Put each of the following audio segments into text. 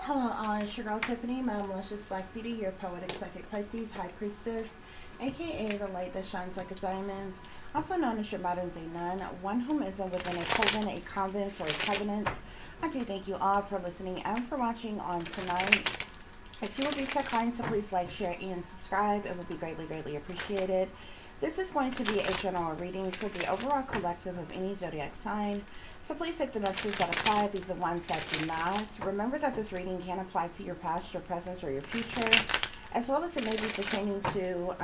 Hello, all. It's your girl Tiffany, my malicious Black Beauty, your poetic psychic Pisces, High Priestess, aka the light that shines like a diamond, also known as your modern day nun, one whom is within a coven, a convent, or a covenant. I do thank you all for listening and for watching on tonight. If you would be so kind to please like, share, and subscribe, it would be greatly, greatly appreciated. This is going to be a general reading for the overall collective of any zodiac sign. So please take the messages that apply, leave the ones that do not. Remember that this reading can apply to your past, your present, or your future, as well as it may be pertaining to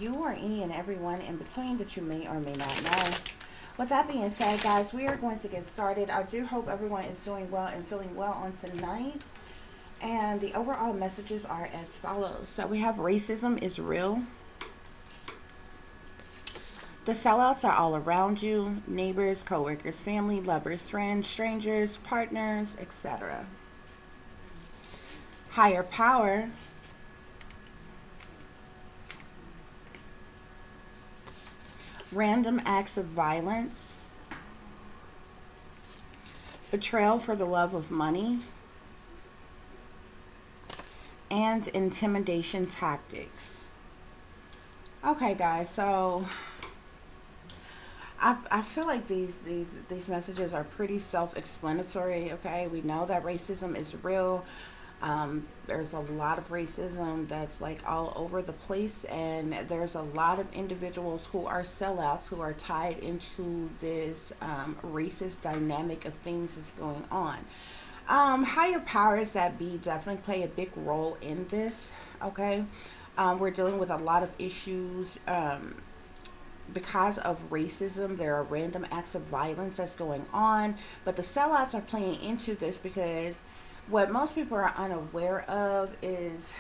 you or any and everyone in between that you may or may not know. With that being said, guys, we are going to get started. I do hope everyone is doing well and feeling well on tonight. And the overall messages are as follows. So we have racism is real. The sellouts are all around you. Neighbors, coworkers, family, lovers, friends, strangers, partners, etc. Higher power. Random acts of violence. Betrayal for the love of money. And intimidation tactics. Okay, guys, so I feel like these messages are pretty self-explanatory. Okay, we know that racism is real. There's a lot of racism that's like all over the place, and there's a lot of individuals who are sellouts who are tied into this racist dynamic of things that's going on. Higher powers that be definitely play a big role in this. Okay, we're dealing with a lot of issues because of racism. There are random acts of violence that's going on, but the sellouts are playing into this because what most people are unaware of is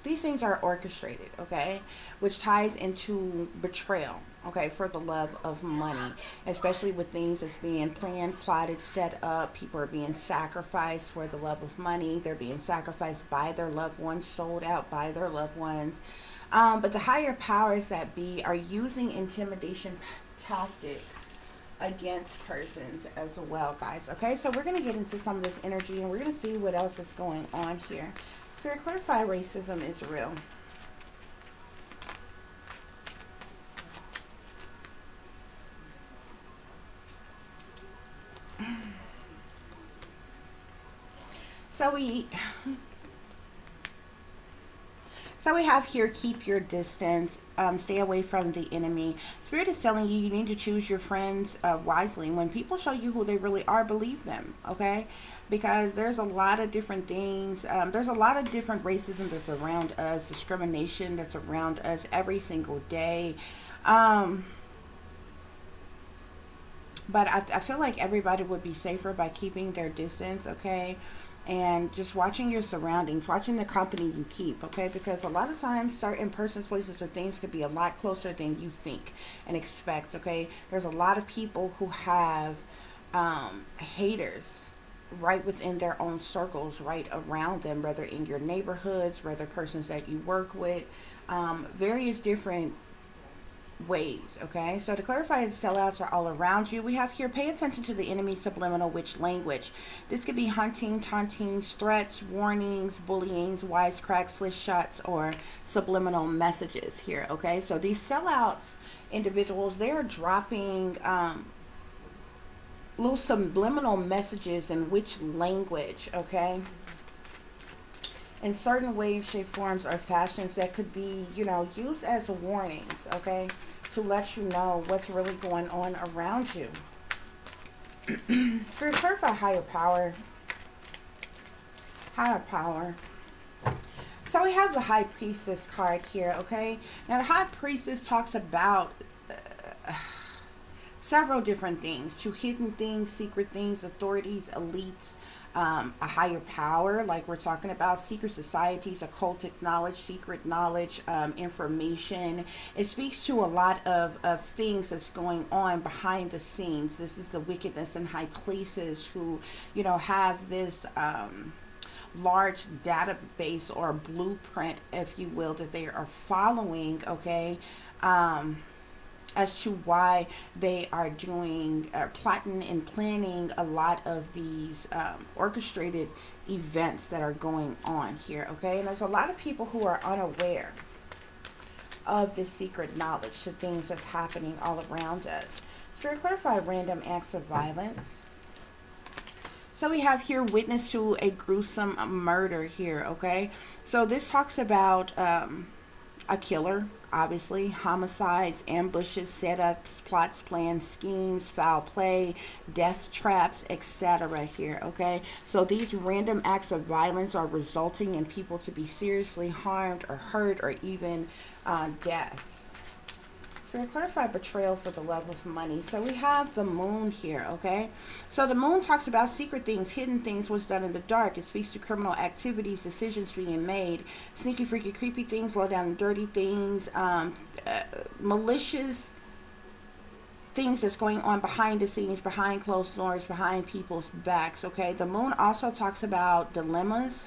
these things are orchestrated, okay, which ties into betrayal, okay, for the love of money, especially with things that's being planned, plotted, set up. People are being sacrificed for the love of money. They're being sacrificed by their loved ones, sold out by their loved ones. But the higher powers that be are using intimidation tactics against persons as well, guys. Okay, so we're going to get into some of this energy and we're going to see what else is going on here. Spirit, clarify racism is real. So we have here, keep your distance, stay away from the enemy. Spirit is telling you need to choose your friends wisely. When people show you who they really are, believe them, okay? Because there's a lot of different things. There's a lot of different racism that's around us, discrimination that's around us every single day. But I feel like everybody would be safer by keeping their distance, okay? And just watching your surroundings, watching the company you keep, okay? Because a lot of times certain persons, places, or things could be a lot closer than you think and expect, okay? There's a lot of people who have haters right within their own circles, right around them, whether in your neighborhoods, whether persons that you work with, various different ways, okay? So to clarify, the sellouts are all around you. We have here, pay attention to the enemy subliminal witch language. This could be hunting, taunting, threats, warnings, bullying, wisecracks, slick shots, or subliminal messages here, okay? So these sellouts individuals, they are dropping little subliminal messages in which language, okay? In certain ways, shape, forms, or fashions that could be, used as warnings, okay, to let you know what's really going on around you. Spirit, clarify higher power. Higher power. So we have the High Priestess card here, okay? Now the High Priestess talks about several different things, to hidden things, secret things, authorities, elites, a higher power, like we're talking about, secret societies, occultic knowledge, secret knowledge, information. It speaks to a lot of things that's going on behind the scenes. This is the wickedness in high places who, have this large database or blueprint, if you will, that they are following, okay? as to why they are doing, plotting and planning a lot of these orchestrated events that are going on here, okay? And there's a lot of people who are unaware of this secret knowledge to things that's happening all around us. Spirit, clarify random acts of violence. So we have here witness to a gruesome murder here, okay? So this talks about a killer, obviously, homicides, ambushes, setups, plots, plans, schemes, foul play, death traps, etc. here, okay? So these random acts of violence are resulting in people to be seriously harmed or hurt or even death. Spirit, clarify betrayal for the love of money. So we have the moon here, okay? So the moon talks about secret things, hidden things, what's done in the dark. It speaks to criminal activities, decisions being made, sneaky, freaky, creepy things, low down and dirty things, malicious things that's going on behind the scenes, behind closed doors, behind people's backs, okay? The moon also talks about dilemmas,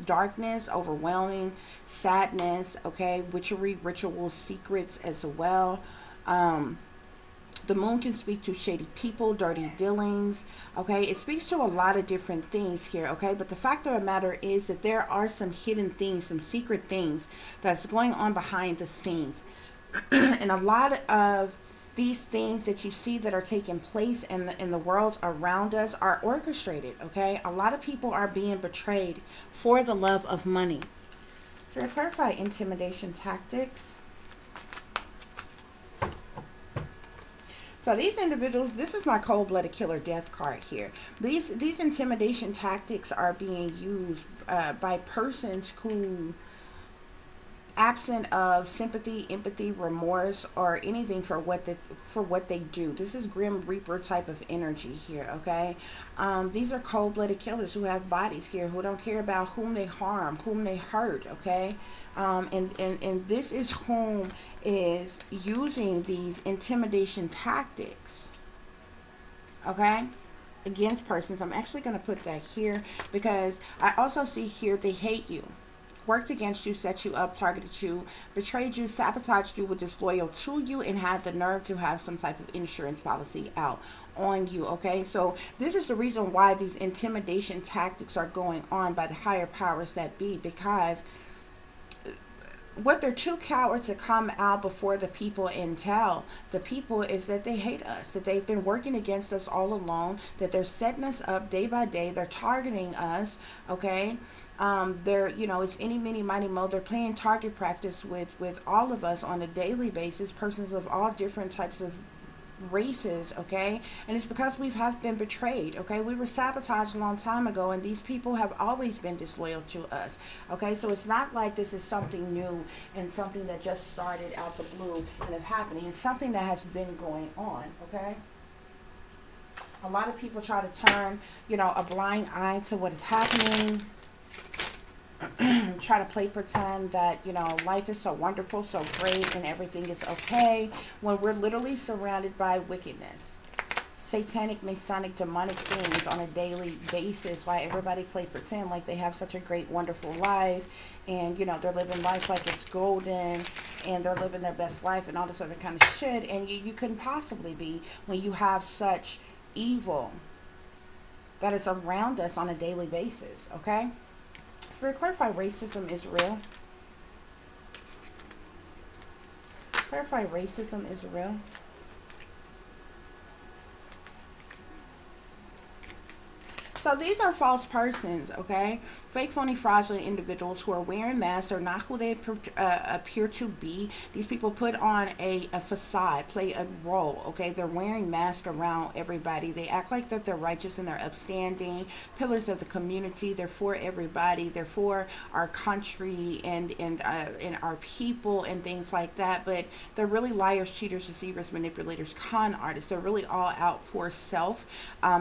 darkness, overwhelming, sadness, okay, witchery, rituals, secrets as well. The moon can speak to shady people, dirty dealings, okay? It speaks to a lot of different things here, okay? But the fact of the matter is that there are some hidden things, some secret things that's going on behind the scenes. And a lot of these things that you see that are taking place in the world around us are orchestrated, okay? A lot of people are being betrayed for the love of money. So clarify intimidation tactics. So these individuals, this is my cold-blooded killer death card here. These intimidation tactics are being used by persons who, absent of sympathy, empathy, remorse, or anything for what they do. This is Grim Reaper type of energy here, okay? These are cold-blooded killers who have bodies here, who don't care about whom they harm, whom they hurt, okay? And this is whom is using these intimidation tactics, okay, against persons. I'm actually going to put that here because I also see here they hate you, worked against you, set you up, targeted you, betrayed you, sabotaged you, were disloyal to you, and had the nerve to have some type of insurance policy out on you, okay? So this is the reason why these intimidation tactics are going on by the higher powers that be, because what they're too coward to come out before the people and tell the people is that they hate us, that they've been working against us all along, that they're setting us up day by day, they're targeting us, okay? They're, you know, it's any, mini, mighty, mo. They're playing target practice with all of us on a daily basis, persons of all different types of races, okay? And it's because we have been betrayed, okay? We were sabotaged a long time ago, and these people have always been disloyal to us, okay? So it's not like this is something new and something that just started out the blue and it's happening. It's something that has been going on, okay? A lot of people try to turn, you know, a blind eye to what is happening. Try to play pretend that, you know, life is so wonderful, so great, and everything is okay, when we're literally surrounded by wickedness, satanic, masonic, demonic things on a daily basis. Why everybody play pretend like they have such a great, wonderful life, and, you know, they're living life like it's golden, and they're living their best life and all this other kind of shit, and you couldn't possibly be when you have such evil that is around us on a daily basis, okay? Spirit, clarify racism is real. Clarify racism is real. So these are false persons, okay? Fake, phony, fraudulent individuals who are wearing masks. They're not who they appear to be. These people put on a facade, play a role, okay? They're wearing masks around everybody. They act like that they're righteous and they're upstanding, pillars of the community. They're for everybody. They're for our country and our people and things like that. But they're really liars, cheaters, deceivers, manipulators, con artists. They're really all out for self.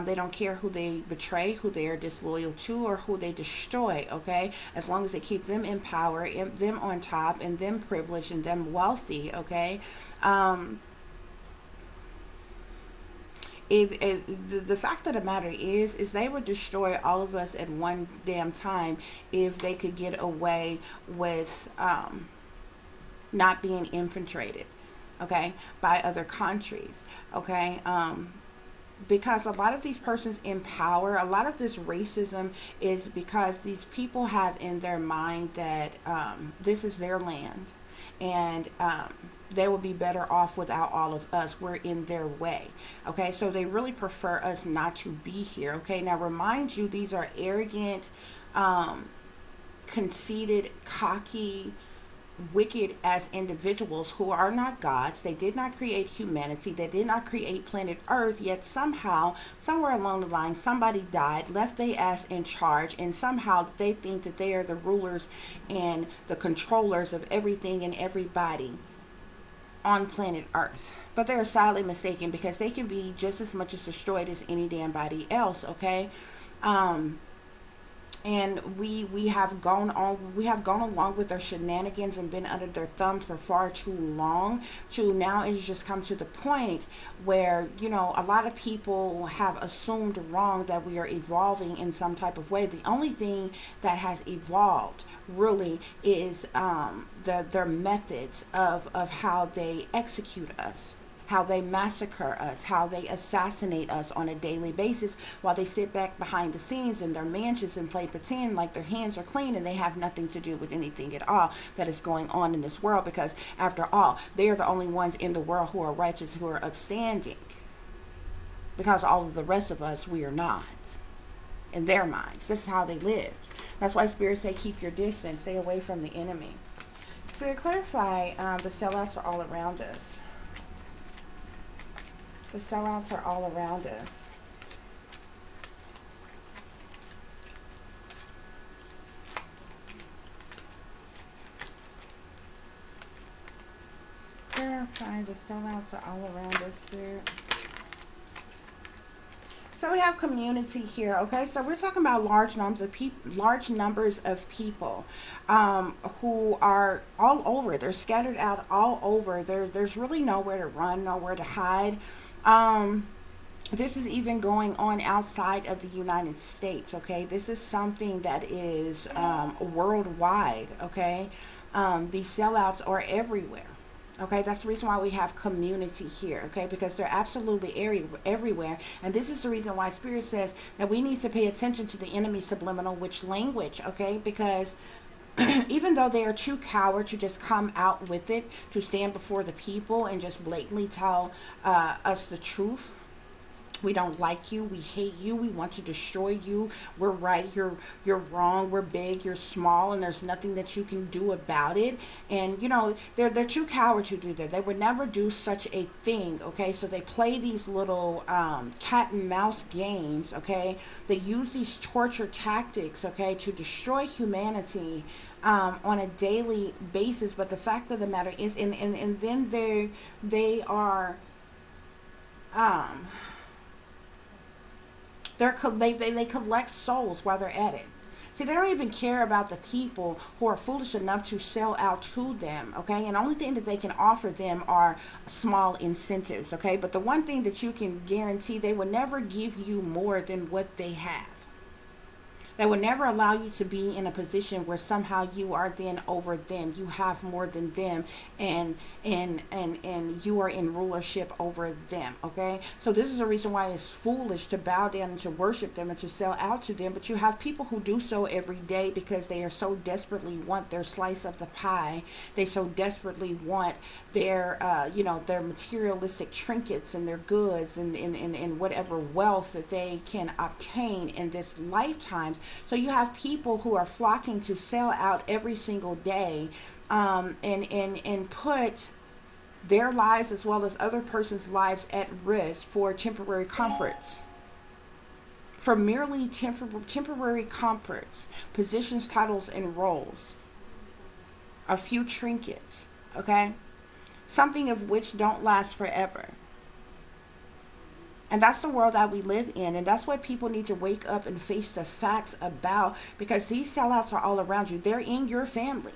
They don't care who they betray, who they are disloyal to, or who they destroy, okay? As long as they keep them in power, and them on top, and them privileged, and them wealthy, okay? If the fact of the matter is they would destroy all of us at one damn time if they could get away with not being infiltrated. okay, by other countries, okay. Because a lot of these persons in power, a lot of this racism is because these people have in their mind that this is their land, and they will be better off without all of us. We're in their way. Okay, so they really prefer us not to be here. Okay, now remind you, these are arrogant, um, conceited, cocky, wicked as individuals who are not gods. They did not create humanity. They did not create planet Earth. Yet somehow, somewhere along the line, somebody died, left their ass in charge, and somehow they think that they are the rulers and the controllers of everything and everybody on planet Earth. But they're sadly mistaken, because they can be just as much as destroyed as any damn body else. Okay. Um, and we have gone along with their shenanigans and been under their thumbs for far too long, to now it's just come to the point where, you know, a lot of people have assumed wrong that we are evolving in some type of way. The only thing that has evolved really is their methods of how they execute us, how they massacre us, how they assassinate us on a daily basis, while they sit back behind the scenes in their mansions and play pretend like their hands are clean and they have nothing to do with anything at all that is going on in this world. Because after all, they are the only ones in the world who are righteous, who are upstanding, because all of the rest of us, we are not, in their minds. This is how they lived. That's why Spirit say keep your distance, stay away from the enemy. Spirit, clarify, the sellouts are all around us. The sellouts are all around us. Clarify, the sellouts are all around us, Spirit. So we have community here, okay? So we're talking about large numbers of people who are all over. They're scattered out all over. There's really nowhere to run, nowhere to hide. This is even going on outside of the United States, okay? This is something that is worldwide, okay? These sellouts are everywhere. Okay, that's the reason why we have community here, okay, because they're absolutely everywhere. And this is the reason why Spirit says that we need to pay attention to the enemy's subliminal witch language, okay, because even though they are too coward to just come out with it, to stand before the people and just blatantly tell us the truth. We don't like you. We hate you. We want to destroy you. We're right. You're wrong. We're big. You're small, and there's nothing that you can do about it. And you know they're too coward to do that. They would never do such a thing. Okay, so they play these little cat and mouse games. Okay, they use these torture tactics. Okay, to destroy humanity on a daily basis. But the fact of the matter is, and then they are. They collect souls while they're at it. See, they don't even care about the people who are foolish enough to sell out to them, okay? And the only thing that they can offer them are small incentives, okay? But the one thing that you can guarantee, they will never give you more than what they have. They will never allow you to be in a position where somehow you are then over them. You have more than them, and you are in rulership over them. Okay, so this is a reason why it's foolish to bow down and to worship them and to sell out to them. But you have people who do so every day because they are so desperately want their slice of the pie. They so desperately want their their materialistic trinkets and their goods and whatever wealth that they can obtain in this lifetimes. So you have people who are flocking to sell out every single day, and put their lives as well as other person's lives at risk for temporary comforts. For merely temporary comforts, positions, titles, and roles. A few trinkets, okay? Something of which don't last forever. And that's the world that we live in. And that's what people need to wake up and face the facts about. Because these sellouts are all around you. They're in your family.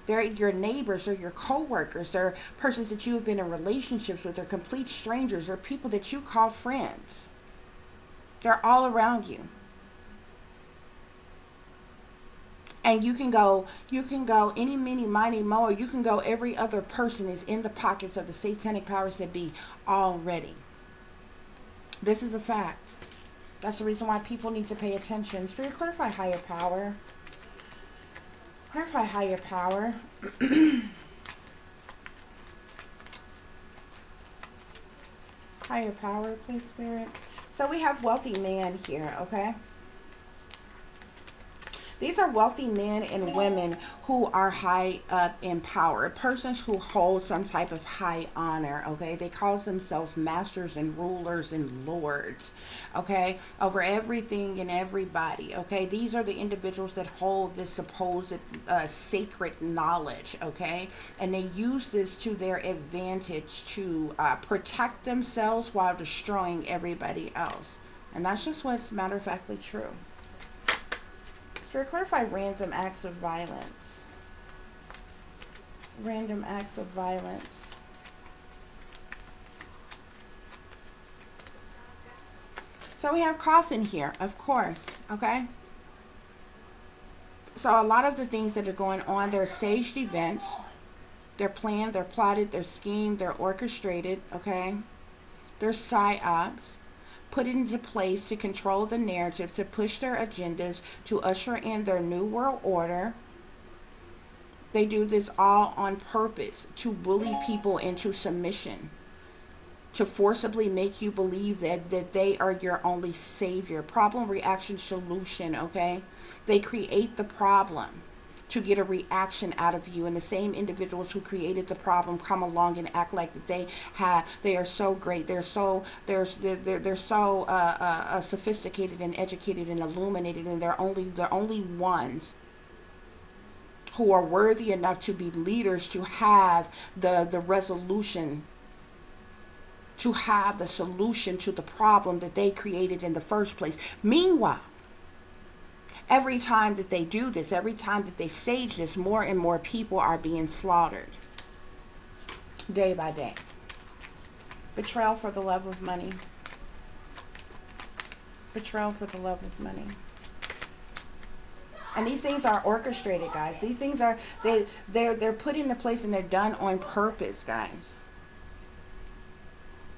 They're your neighbors or your co-workers. They're persons that you have been in relationships with. They're complete strangers. They're people that you call friends. They're all around you. And you can go any, many, mighty, mo. You can go every other person is in the pockets of the satanic powers that be already. This is a fact. That's the reason why people need to pay attention. Spirit, clarify higher power. Clarify higher power. Higher power, please, Spirit. So we have wealthy man here, okay? These are wealthy men and women who are high up in power. Persons who hold some type of high honor, okay? They call themselves masters and rulers and lords, okay? Over everything and everybody, okay? These are the individuals that hold this supposed sacred knowledge, okay? And they use this to their advantage to protect themselves while destroying everybody else. And that's just what's matter-of-factly true. So clarify random acts of violence. Random acts of violence. So we have coffin here, of course, okay? So a lot of the things that are going on, they're staged events. They're planned, they're plotted, they're schemed, they're orchestrated, okay? They're psyops. Put into place to control the narrative, to push their agendas, to usher in their new world order. They do this all on purpose, to bully people into submission, to forcibly make you believe that they are your only savior. Problem, reaction, solution, okay? They create the problem to get a reaction out of you, and the same individuals who created the problem come along and act like that they are so great, they're so sophisticated and educated and illuminated, and they're only ones who are worthy enough to be leaders, to have the resolution, to have the solution to the problem that they created in the first place. Meanwhile, every time that they do this, every time that they stage this, more and more people are being slaughtered day by day. Betrayal for the love of money. Betrayal for the love of money. And these things are orchestrated, guys. These things are, they're put into place and they're done on purpose, guys.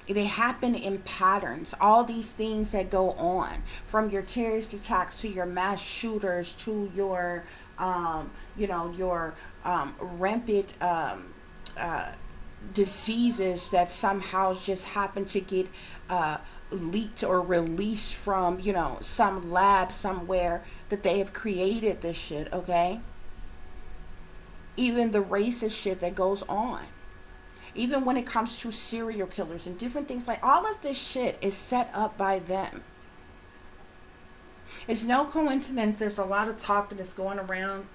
They happen in patterns. All these things that go on, from your terrorist attacks to your mass shooters to your, rampant diseases that somehow just happen to get leaked or released from, some lab somewhere that they have created this shit, okay? Even the racist shit that goes on. Even when it comes to serial killers and different things, like all of this shit is set up by them. It's no coincidence. There's a lot of talk that is going around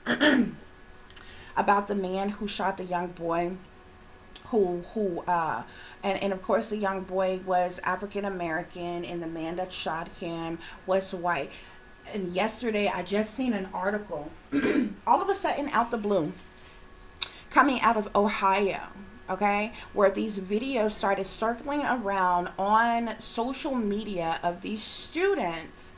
about the man who shot the young boy, and of course the young boy was African American, and the man that shot him was white. And yesterday I just seen an article, all of a sudden out the blue, coming out of Ohio. Okay, where these videos started circling around on social media of these students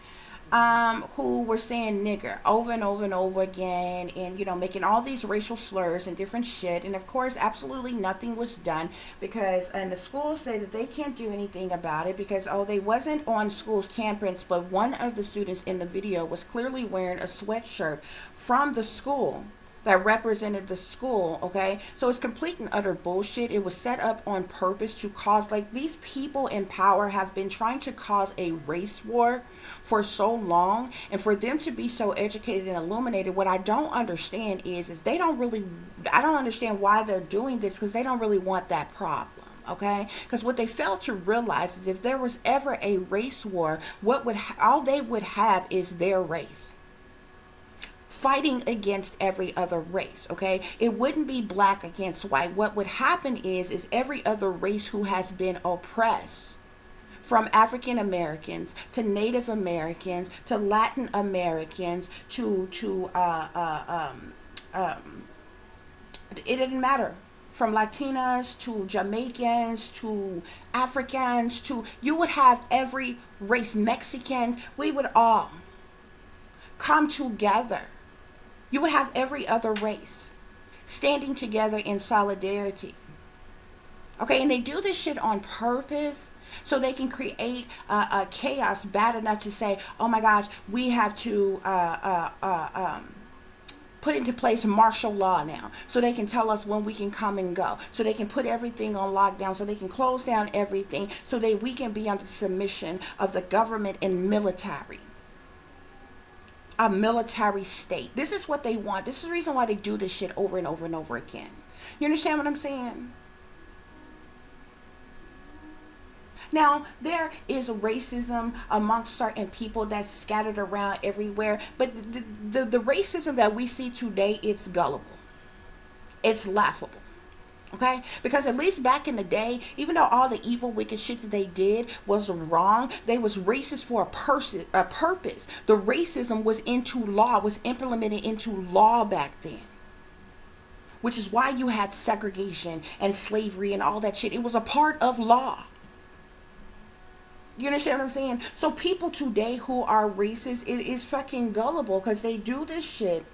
who were saying nigger over and over and over again, and making all these racial slurs and different shit. And of course absolutely nothing was done, because and the schools say that they can't do anything about it because they wasn't on school's campus, but one of the students in the video was clearly wearing a sweatshirt from the school that represented the school, okay? So it's complete and utter bullshit. It was set up on purpose to cause, like, these people in power have been trying to cause a race war for so long, and for them to be so educated and illuminated, what I don't understand is I don't understand why they're doing this, because they don't really want that problem. Okay, because what they fail to realize is if there was ever a race war, all they would have is their race fighting against every other race, okay? It wouldn't be black against white. What would happen is every other race who has been oppressed, from African Americans to Native Americans to Latin Americans to it didn't matter, from Latinas to Jamaicans to Africans to, you would have every race, Mexicans, we would all come together You would have every other race standing together in solidarity. Okay, and they do this shit on purpose so they can create a chaos bad enough to say, oh my gosh, we have to put into place martial law now, so they can tell us when we can come and go, so they can put everything on lockdown, so they can close down everything, so that we can be under submission of the government and military. A military state. This is what they want. This is the reason why they do this shit over and over and over again. You understand what I'm saying? Now, there is racism amongst certain people that's scattered around everywhere, but the racism that we see today, it's gullible. It's laughable. Okay? Because at least back in the day, even though all the evil, wicked shit that they did was wrong, they was racist for a purpose. The racism was into law, was implemented into law back then. Which is why you had segregation and slavery and all that shit. It was a part of law. You understand what I'm saying? So people today who are racist, it is fucking gullible because they do this shit,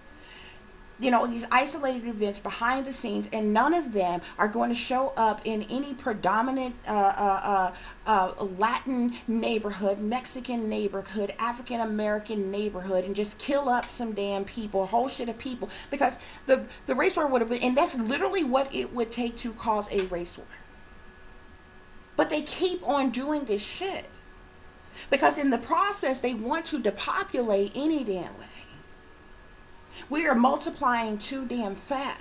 you know, these isolated events behind the scenes, and none of them are going to show up in any predominant Latin neighborhood, Mexican neighborhood, African American neighborhood, and just kill up some damn people, a whole shit of people, because the race war would have been, and that's literally what it would take to cause a race war. But they keep on doing this shit because in the process they want to depopulate any damn way. We are multiplying too damn fast.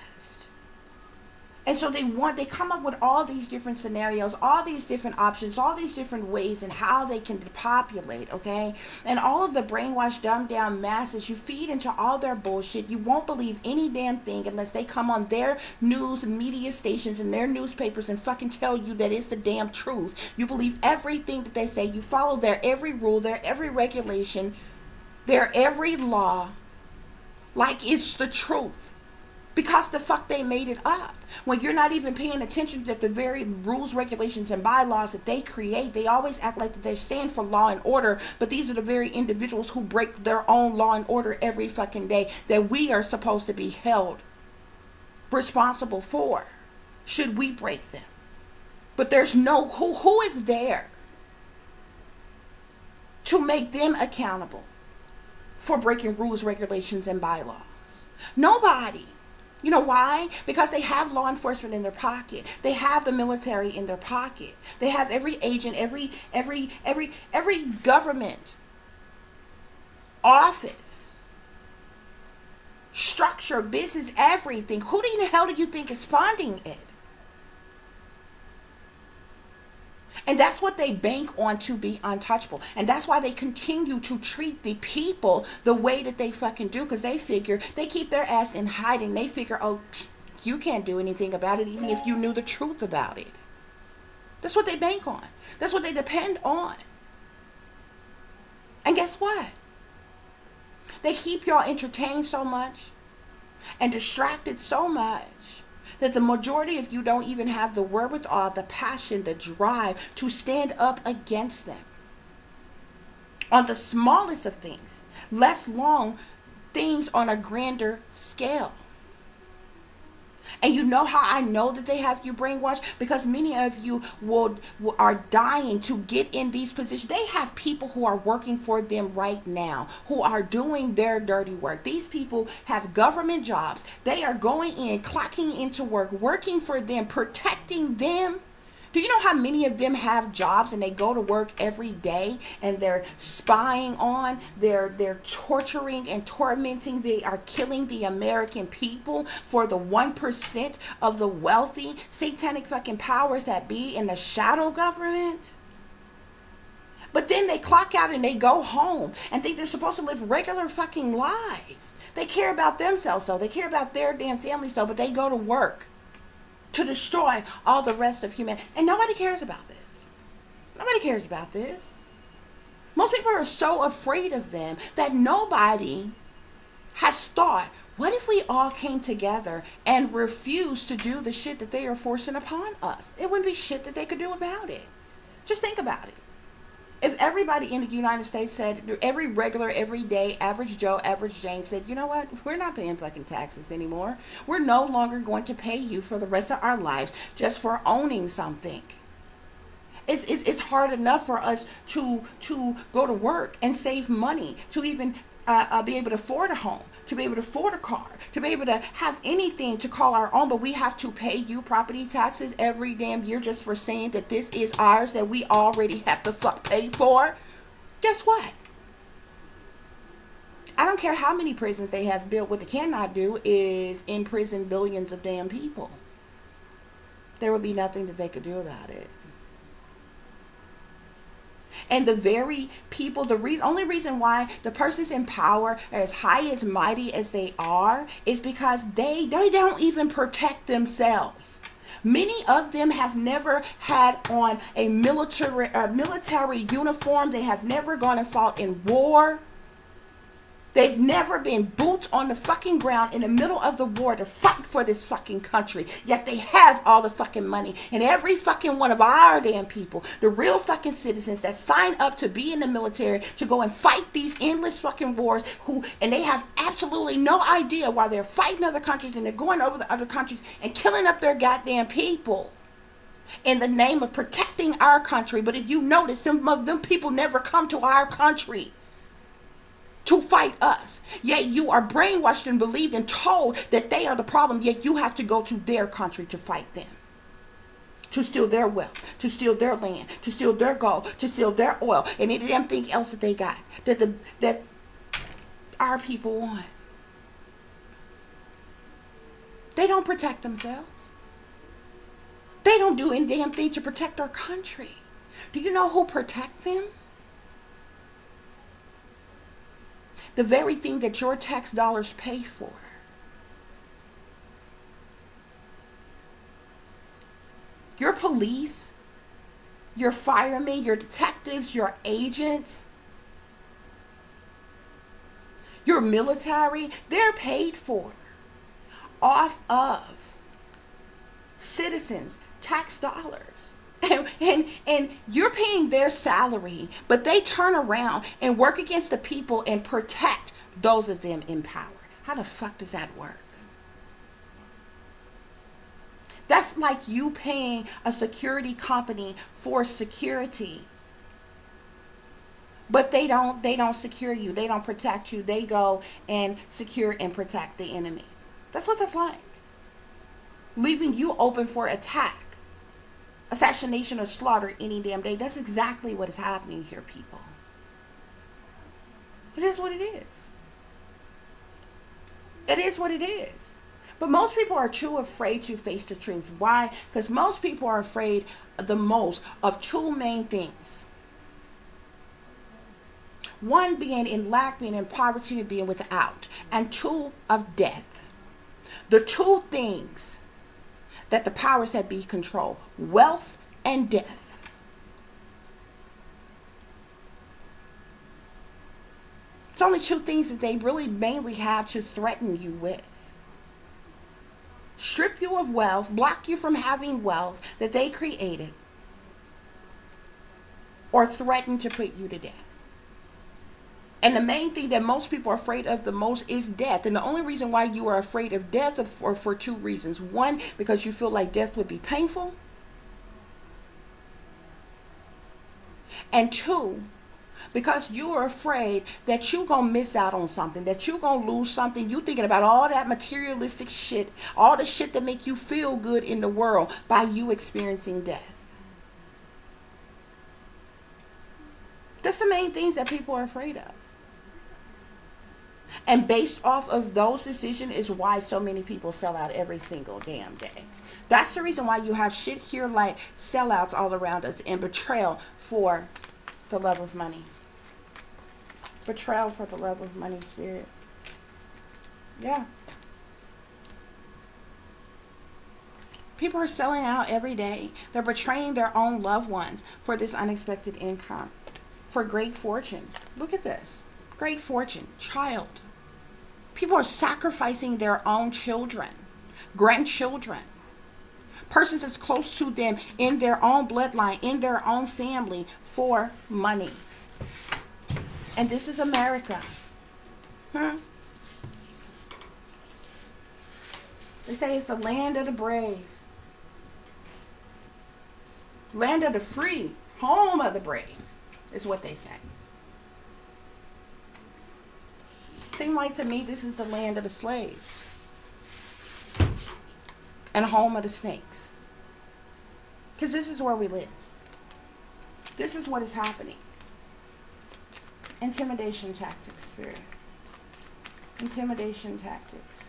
And so they come up with all these different scenarios, all these different options, all these different ways and how they can depopulate, okay? And all of the brainwashed, dumbed down masses, you feed into all their bullshit. You won't believe any damn thing unless they come on their news and media stations and their newspapers and fucking tell you that it's the damn truth. You believe everything that they say. You follow their every rule, their every regulation, their every law like it's the truth. Because the fuck they made it up. When you're not even paying attention that the very rules, regulations, and bylaws that they create, they always act like that they stand for law and order, but these are the very individuals who break their own law and order every fucking day that we are supposed to be held responsible for, should we break them. But there's no, who is there to make them accountable for breaking rules, regulations, and bylaws? Nobody. You know why? Because they have law enforcement in their pocket. They have the military in their pocket. They have every agent, every government office, structure, business, everything. Who the hell do you think is funding it? And that's what they bank on, to be untouchable. And that's why they continue to treat the people the way that they fucking do. Because they figure, they keep their ass in hiding. They figure, oh, you can't do anything about it even if you knew the truth about it. That's what they bank on. That's what they depend on. And guess what? They keep y'all entertained so much and distracted so much that the majority of you don't even have the wherewithal, the passion, the drive to stand up against them. On the smallest of things, less long things on a grander scale. And you know how I know that they have you brainwashed? Because many of you are dying to get in these positions. They have people who are working for them right now, who are doing their dirty work. These people have government jobs. They are going in, clocking into work, working for them, protecting them. Do you know how many of them have jobs and they go to work every day and they're spying on, they're torturing and tormenting, they are killing the American people for the 1% of the wealthy satanic fucking powers that be in the shadow government? But then they clock out and they go home and think they're supposed to live regular fucking lives. They care about themselves, so they care about their damn families, though, but they go to work to destroy all the rest of humanity. And nobody cares about this. Nobody cares about this. Most people are so afraid of them that nobody has thought, what if we all came together and refused to do the shit that they are forcing upon us? It wouldn't be shit that they could do about it. Just think about it. If everybody in the United States said, every regular, everyday, average Joe, average Jane said, you know what, we're not paying fucking taxes anymore. We're no longer going to pay you for the rest of our lives just for owning something. It's hard enough for us to go to work and save money, to even be able to afford a home, to be able to afford a car, to be able to have anything to call our own, but we have to pay you property taxes every damn year just for saying that this is ours, that we already have to fuck pay for. Guess what? I don't care how many prisons they have built. What they cannot do is imprison billions of damn people. There would be nothing that they could do about it. And the very people, only reason why the persons in power are as high as mighty as they are is because they don't even protect themselves. Many of them have never had on a military uniform. They have never gone and fought in war. They've never been boots on the fucking ground in the middle of the war to fight for this fucking country. Yet they have all the fucking money. And every fucking one of our damn people, the real fucking citizens that sign up to be in the military to go and fight these endless fucking wars, and they have absolutely no idea why they're fighting other countries, and they're going over the other countries and killing up their goddamn people in the name of protecting our country. But if you notice, them people never come to our country to fight us. Yet you are brainwashed and believed and told that they are the problem, yet you have to go to their country to fight them, to steal their wealth, to steal their land, to steal their gold, to steal their oil, and anything else that they got, that our people want. They don't protect themselves. They don't do any damn thing to protect our country. Do you know who protect them? The very thing that your tax dollars pay for. Your police, your firemen, your detectives, your agents, your military, they're paid for off of citizens' tax dollars. And you're paying their salary, but they turn around and work against the people and protect those of them in power. How the fuck does that work? That's like you paying a security company for security, but they don't secure you. They don't protect you. They go and secure and protect the enemy. That's what that's like. Leaving you open for attack, assassination, or slaughter any damn day. That's exactly what is happening here, people. It is what it is. It is what it is. But most people are too afraid to face the truth. Why? Because most people are afraid the most of two main things. One, being in lack, being in poverty, and being without. And two, of death. The two things that the powers that be control: wealth and death. It's only two things that they really mainly have to threaten you with. Strip you of wealth, block you from having wealth that they created, or threaten to put you to death. And the main thing that most people are afraid of the most is death. And the only reason why you are afraid of death is for two reasons. One, because you feel like death would be painful. And two, because you are afraid that you're going to miss out on something, that you're going to lose something. You thinking about all that materialistic shit, all the shit that make you feel good in the world by you experiencing death. That's the main things that people are afraid of. And based off of those decisions is why so many people sell out every single damn day. That's the reason why you have shit here like sellouts all around us and betrayal for the love of money. Betrayal for the love of money, spirit. Yeah. People are selling out every day. They're betraying their own loved ones for this unexpected income, for great fortune. Look at this. Great fortune. Child. People are sacrificing their own children, grandchildren, persons that's close to them in their own bloodline, in their own family, for money. And this is America. They say it's the land of the brave, land of the free, home of the brave, is what they say. Seems like to me this is the land of the slaves and home of the snakes. Because this is where we live. This is what is happening. Intimidation tactics, Spirit. Intimidation tactics.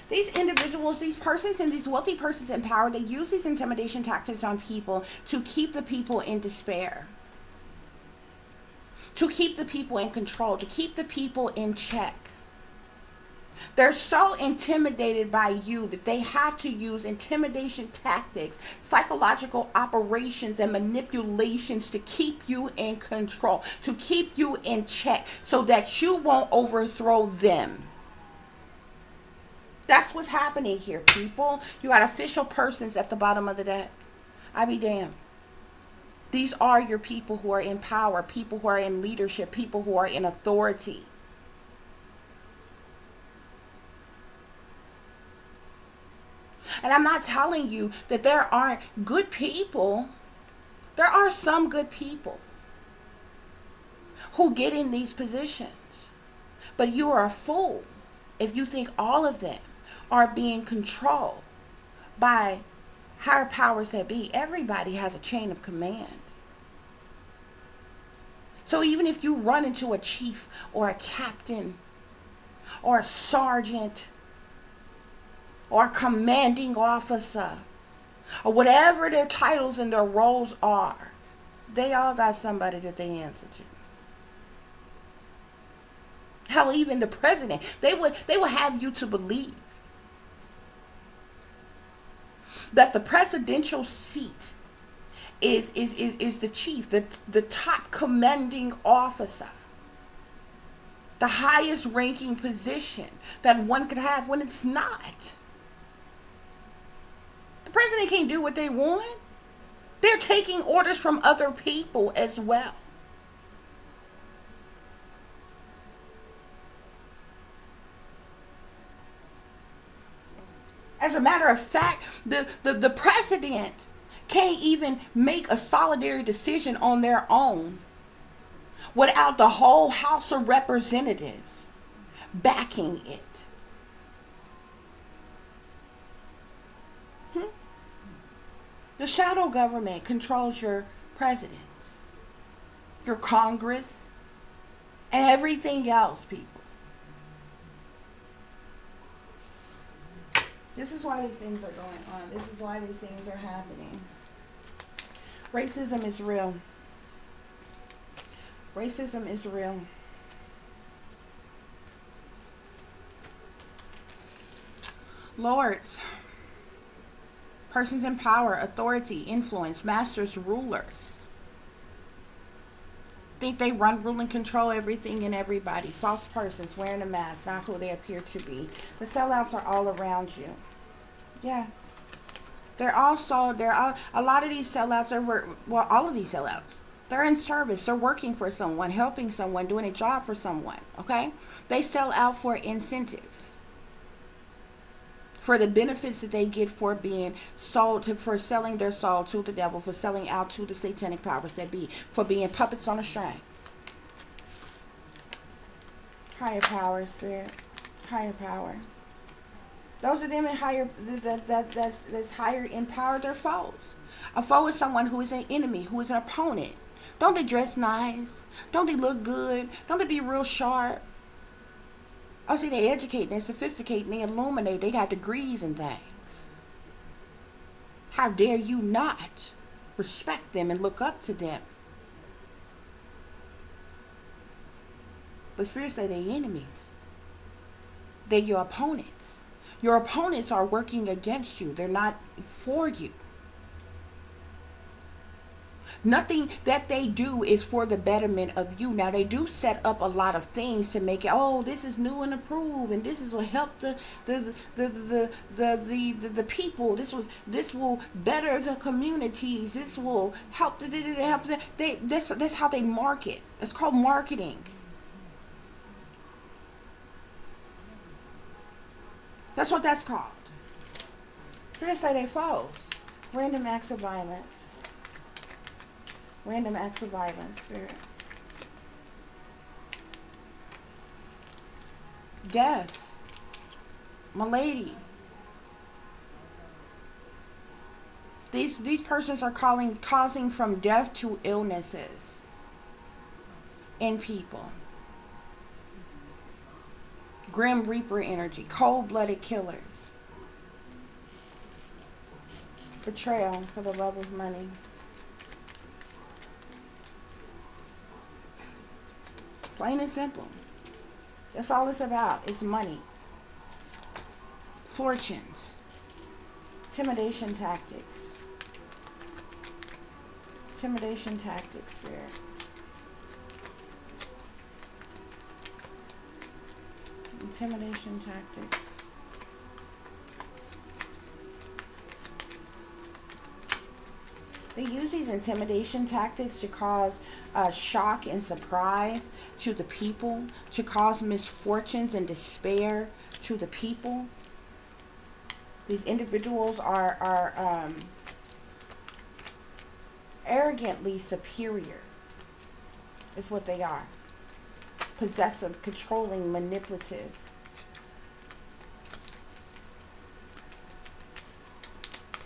These individuals, these persons, and these wealthy persons in power, they use these intimidation tactics on people to keep the people in despair, to keep the people in control, to keep the people in check. They're so intimidated by you that they have to use intimidation tactics, psychological operations, and manipulations to keep you in control, to keep you in check, so that you won't overthrow them. That's what's happening here, people. You got official persons at the bottom of the deck. I be damned. These are your people who are in power, people who are in leadership, people who are in authority. And I'm not telling you that there aren't good people. There are some good people who get in these positions. But you are a fool if you think all of them are being controlled by higher powers that be. Everybody has a chain of command. So even if you run into a chief or a captain or a sergeant or a commanding officer or whatever their titles and their roles are, they all got somebody that they answer to. Hell, even the president, they would have you to believe that the presidential seat is the chief, the top commanding officer, the highest ranking position that one could have, when it's not. The president can't do what they want. They're taking orders from other people as well. As a matter of fact, the president can't even make a solitary decision on their own without the whole House of Representatives backing it. The shadow government controls your presidents, your Congress, and everything else, people. This is why these things are going on. This is why these things are happening. Racism is real. Racism is real. Lords, persons in power, authority, influence, masters, rulers, think they run, rule, and control everything and everybody. False persons wearing a mask, not who they appear to be. The sellouts are all around you. Yeah. A lot of these sellouts all of these sellouts, they're in service. They're working for someone, helping someone, doing a job for someone. Okay? They sell out for incentives, for the benefits that they get for being sold, for selling their soul to the devil, for selling out to the satanic powers that be, for being puppets on a string. Higher power, spirit. Higher power. Those of them in higher, that's higher in power, they're foes. A foe is someone who is an enemy, who is an opponent. Don't they dress nice? Don't they look good? Don't they be real sharp? Oh, see, they educate, they sophisticate, and they illuminate. They got degrees and things. How dare you not respect them and look up to them? But spiritually, they're enemies. They're your opponents. Your opponents are working against you. They're not for you. Nothing that they do is for the betterment of you. Now they do set up a lot of things to make it, oh, this is new and approved, and this is will help the people. This will better the communities. This will help that's how they market. It's called marketing. That's what that's called. They're gonna say they foes. Random acts of violence. Random acts of violence, Spirit. Death. My lady. These persons are causing from death to illnesses in people. Grim Reaper energy. Cold-blooded killers. Betrayal for the love of money. Plain and simple. That's all it's about. It's money. Fortunes. Intimidation tactics. Intimidation tactics, Spirit. Intimidation tactics. They use these intimidation tactics to cause shock and surprise to the people, to cause misfortunes and despair to the people. These individuals are arrogantly superior, is what they are. Possessive, controlling, manipulative.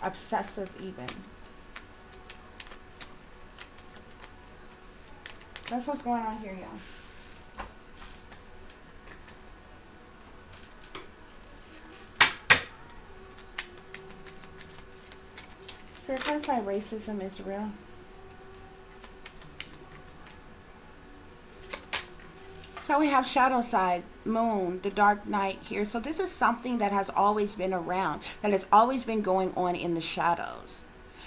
Obsessive even. That's what's going on here, y'all. Spirit, clarify racism is real. So we have shadow side, moon, the dark night here. So this is something that has always been around, that has always been going on in the shadows.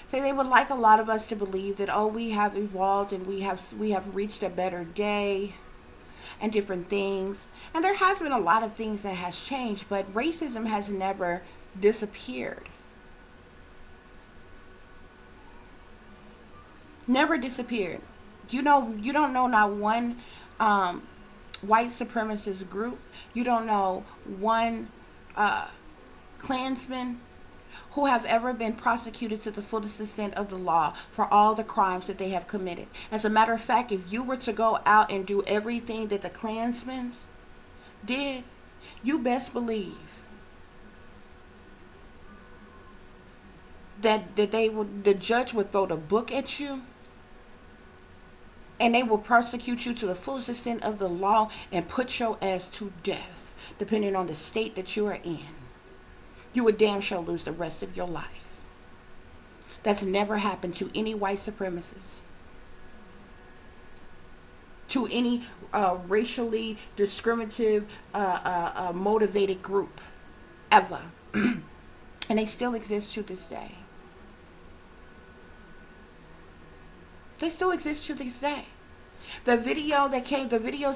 So they would like a lot of us to believe that, oh, we have evolved and we have reached a better day and different things. And there has been a lot of things that has changed, but racism has never disappeared. Never disappeared. You don't know not one white supremacist group. You don't know one Klansman who have ever been prosecuted to the fullest extent of the law for all the crimes that they have committed. As a matter of fact, if you were to go out and do everything that the Klansmen did, you best believe that the judge would throw the book at you, and they will prosecute you to the fullest extent of the law and put your ass to death, depending on the state that you are in. You would damn sure lose the rest of your life. That's never happened to any white supremacists, to any racially discriminative, motivated group, ever. And they still exist to this day. They still exist to this day. The videos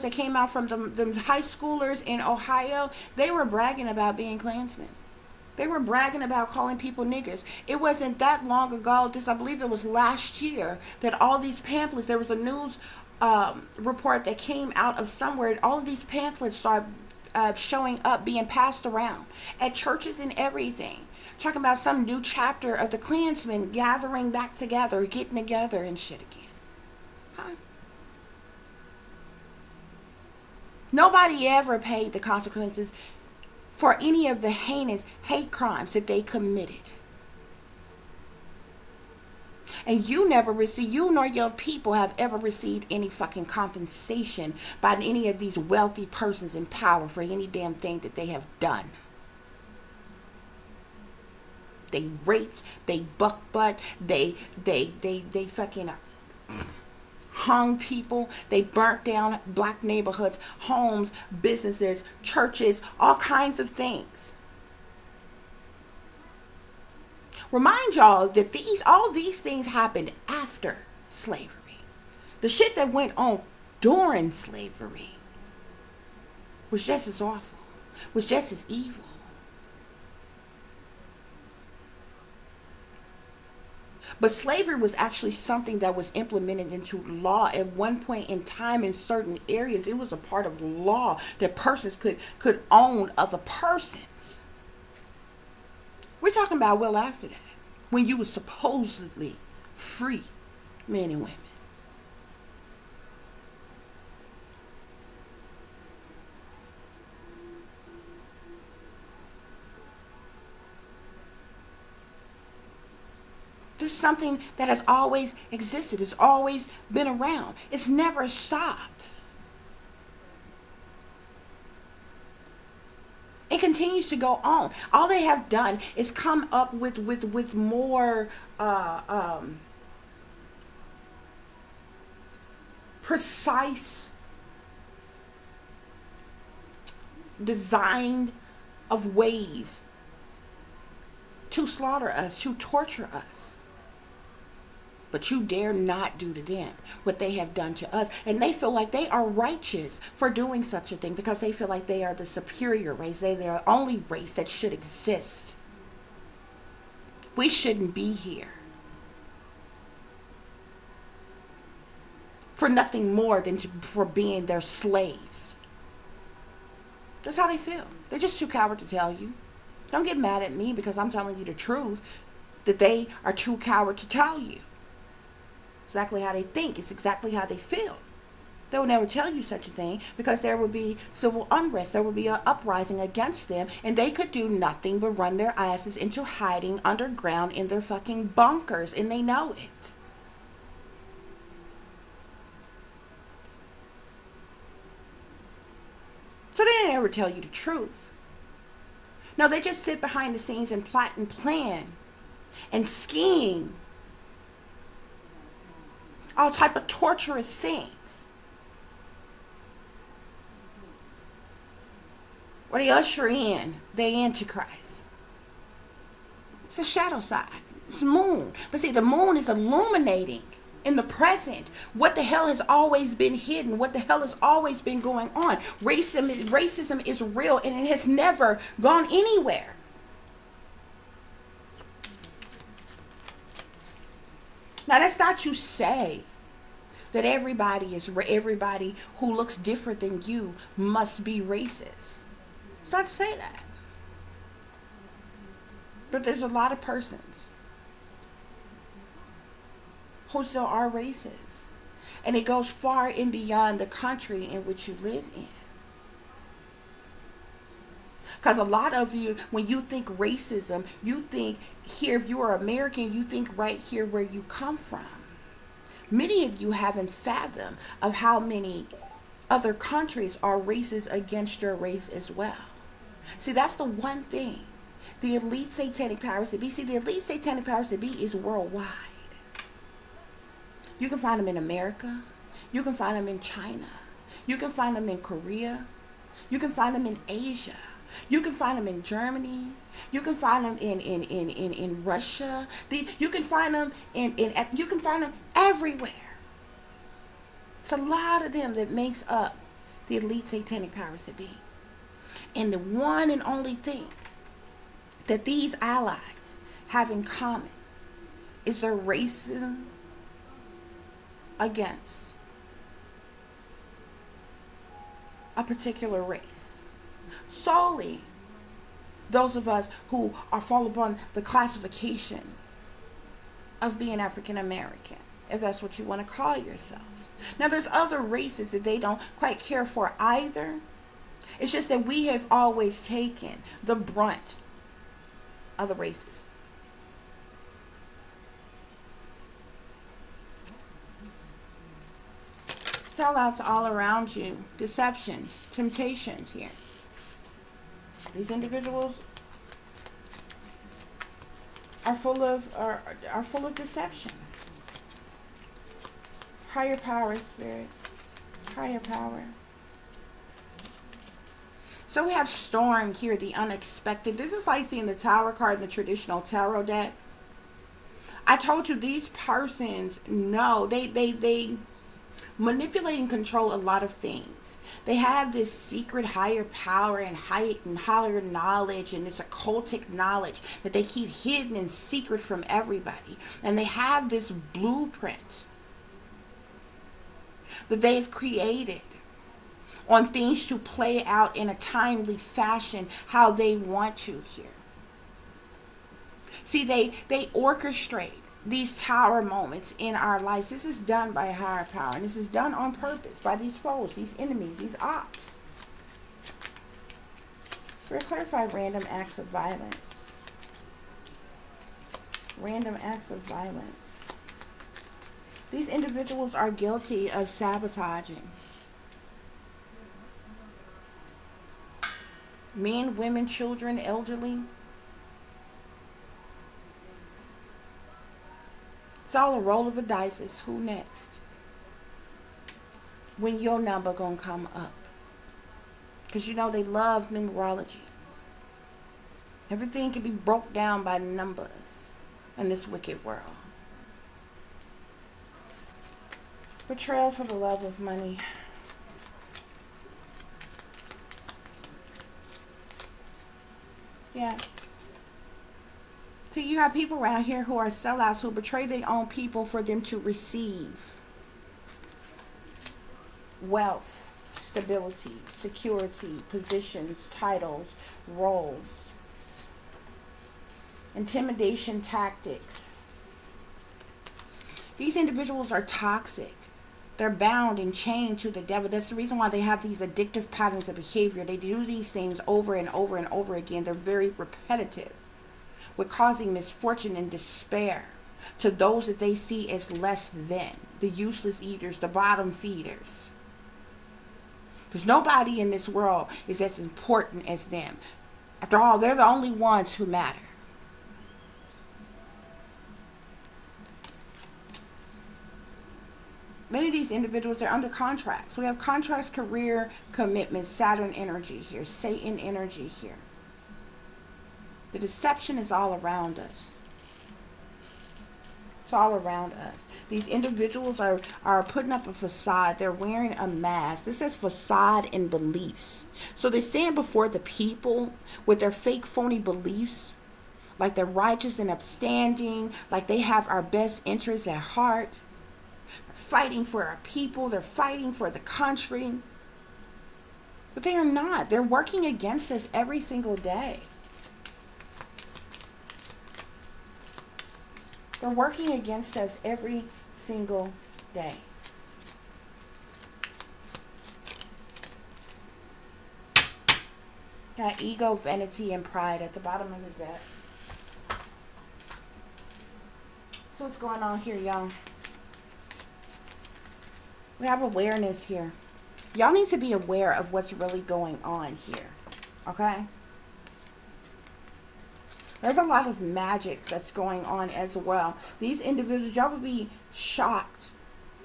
that came out from the high schoolers in Ohio, they were bragging about being Klansmen. They were bragging about calling people niggers. It wasn't that long ago, I believe it was last year, that all these pamphlets, there was a news report that came out of somewhere, all of these pamphlets started showing up, being passed around at churches and everything. Talking about some new chapter of the Klansmen gathering back together, getting together and shit again. Huh? Nobody ever paid the consequences for any of the heinous hate crimes that they committed. And you nor your people have ever received any fucking compensation by any of these wealthy persons in power for any damn thing that they have done. They raped, they buck butt, they fucking hung people, they burnt down black neighborhoods, homes, businesses, churches, all kinds of things. Remind y'all that all these things happened after slavery. The shit that went on during slavery was just as awful, was just as evil. But slavery was actually something that was implemented into law at one point in time in certain areas. It was a part of law that persons could own other persons. We're talking about well after that, when you were supposedly free, men and women. This is something that has always existed. It's always been around. It's never stopped. It continues to go on. All they have done is come up with more precise design of ways to slaughter us, to torture us. But you dare not do to them what they have done to us. And they feel like they are righteous for doing such a thing because they feel like they are the superior race. They are the only race that should exist. We shouldn't be here for nothing more than for being their slaves. That's how they feel. They're just too coward to tell you. Don't get mad at me because I'm telling you the truth, that they are too coward to tell you. Exactly how they think. It's exactly how they feel. They will never tell you such a thing because there will be civil unrest. There will be an uprising against them, and they could do nothing but run their asses into hiding underground in their fucking bunkers, and they know it. So they didn't ever tell you the truth. No, they just sit behind the scenes and plot and plan and scheme all type of torturous things. Or they usher in the Antichrist. It's a shadow side. It's the moon. But see, the moon is illuminating in the present what the hell has always been hidden, what the hell has always been going on. Racism is real, and it has never gone anywhere. Now, that's not to say that everybody who looks different than you must be racist. It's not to say that. But there's a lot of persons who still are racist. And it goes far and beyond the country in which you live in. Because a lot of you, when you think racism, you think here, if you are American, you think right here where you come from. Many of you haven't fathomed of how many other countries are racist against your race as well. See, that's the one thing. The elite satanic powers that be. See, the elite satanic powers that be is worldwide. You can find them in America. You can find them in China. You can find them in Korea. You can find them in Asia. You can find them in Germany. You can find them in Russia. You can find them you can find them everywhere. It's a lot of them that makes up the elite satanic powers that be. And the one and only thing that these allies have in common is their racism against a particular race. Solely those of us who fall upon the classification of being African American, if that's what you want to call yourselves. Now, there's other races that they don't quite care for either. It's just that we have always taken the brunt of the racism. Sellouts all around you, deceptions, temptations here. These individuals are full of deception. Higher power, spirit. Higher power. So we have storm here, the unexpected. This is like seeing the Tower card in the traditional tarot deck. I told you these persons know they manipulate and control a lot of things. They have this secret higher power and higher knowledge and this occultic knowledge that they keep hidden and secret from everybody. And they have this blueprint that they've created on things to play out in a timely fashion how they want to here. See, they orchestrate these tower moments in our lives. This is done by a higher power, and this is done on purpose by these foes, these enemies, these ops. We're going to clarify random acts of violence. Random acts of violence. These individuals are guilty of sabotaging. Men, women, children, elderly. It's all a roll of the dice. It's who next. When your number gonna come up. Because you know they love numerology. Everything can be broke down by numbers in this wicked world. Betrayal for the love of money. Yeah. So you got people around here who are sellouts who betray their own people for them to receive wealth, stability, security, positions, titles, roles, intimidation tactics. These individuals are toxic. They're bound and chained to the devil. That's the reason why they have these addictive patterns of behavior. They do these things over and over and over again. They're very repetitive, with causing misfortune and despair to those that they see as less than, the useless eaters, the bottom feeders. Because nobody in this world is as important as them. After all, they're the only ones who matter. Many of these individuals, they're under contracts. We have contracts, career, commitment, Saturn energy here, Satan energy here. The deception is all around us. It's all around us. These individuals are putting up a facade. They're wearing a mask. This says facade and beliefs. So they stand before the people with their fake, phony beliefs, like they're righteous and upstanding, like they have our best interests at heart. They're fighting for our people. They're fighting for the country. But they are not. They're working against us every single day. They're working against us every single day. Got ego, vanity, and pride at the bottom of the deck. So what's going on here, y'all? We have awareness here. Y'all need to be aware of what's really going on here. Okay? There's a lot of magic that's going on as well. These individuals, y'all would be shocked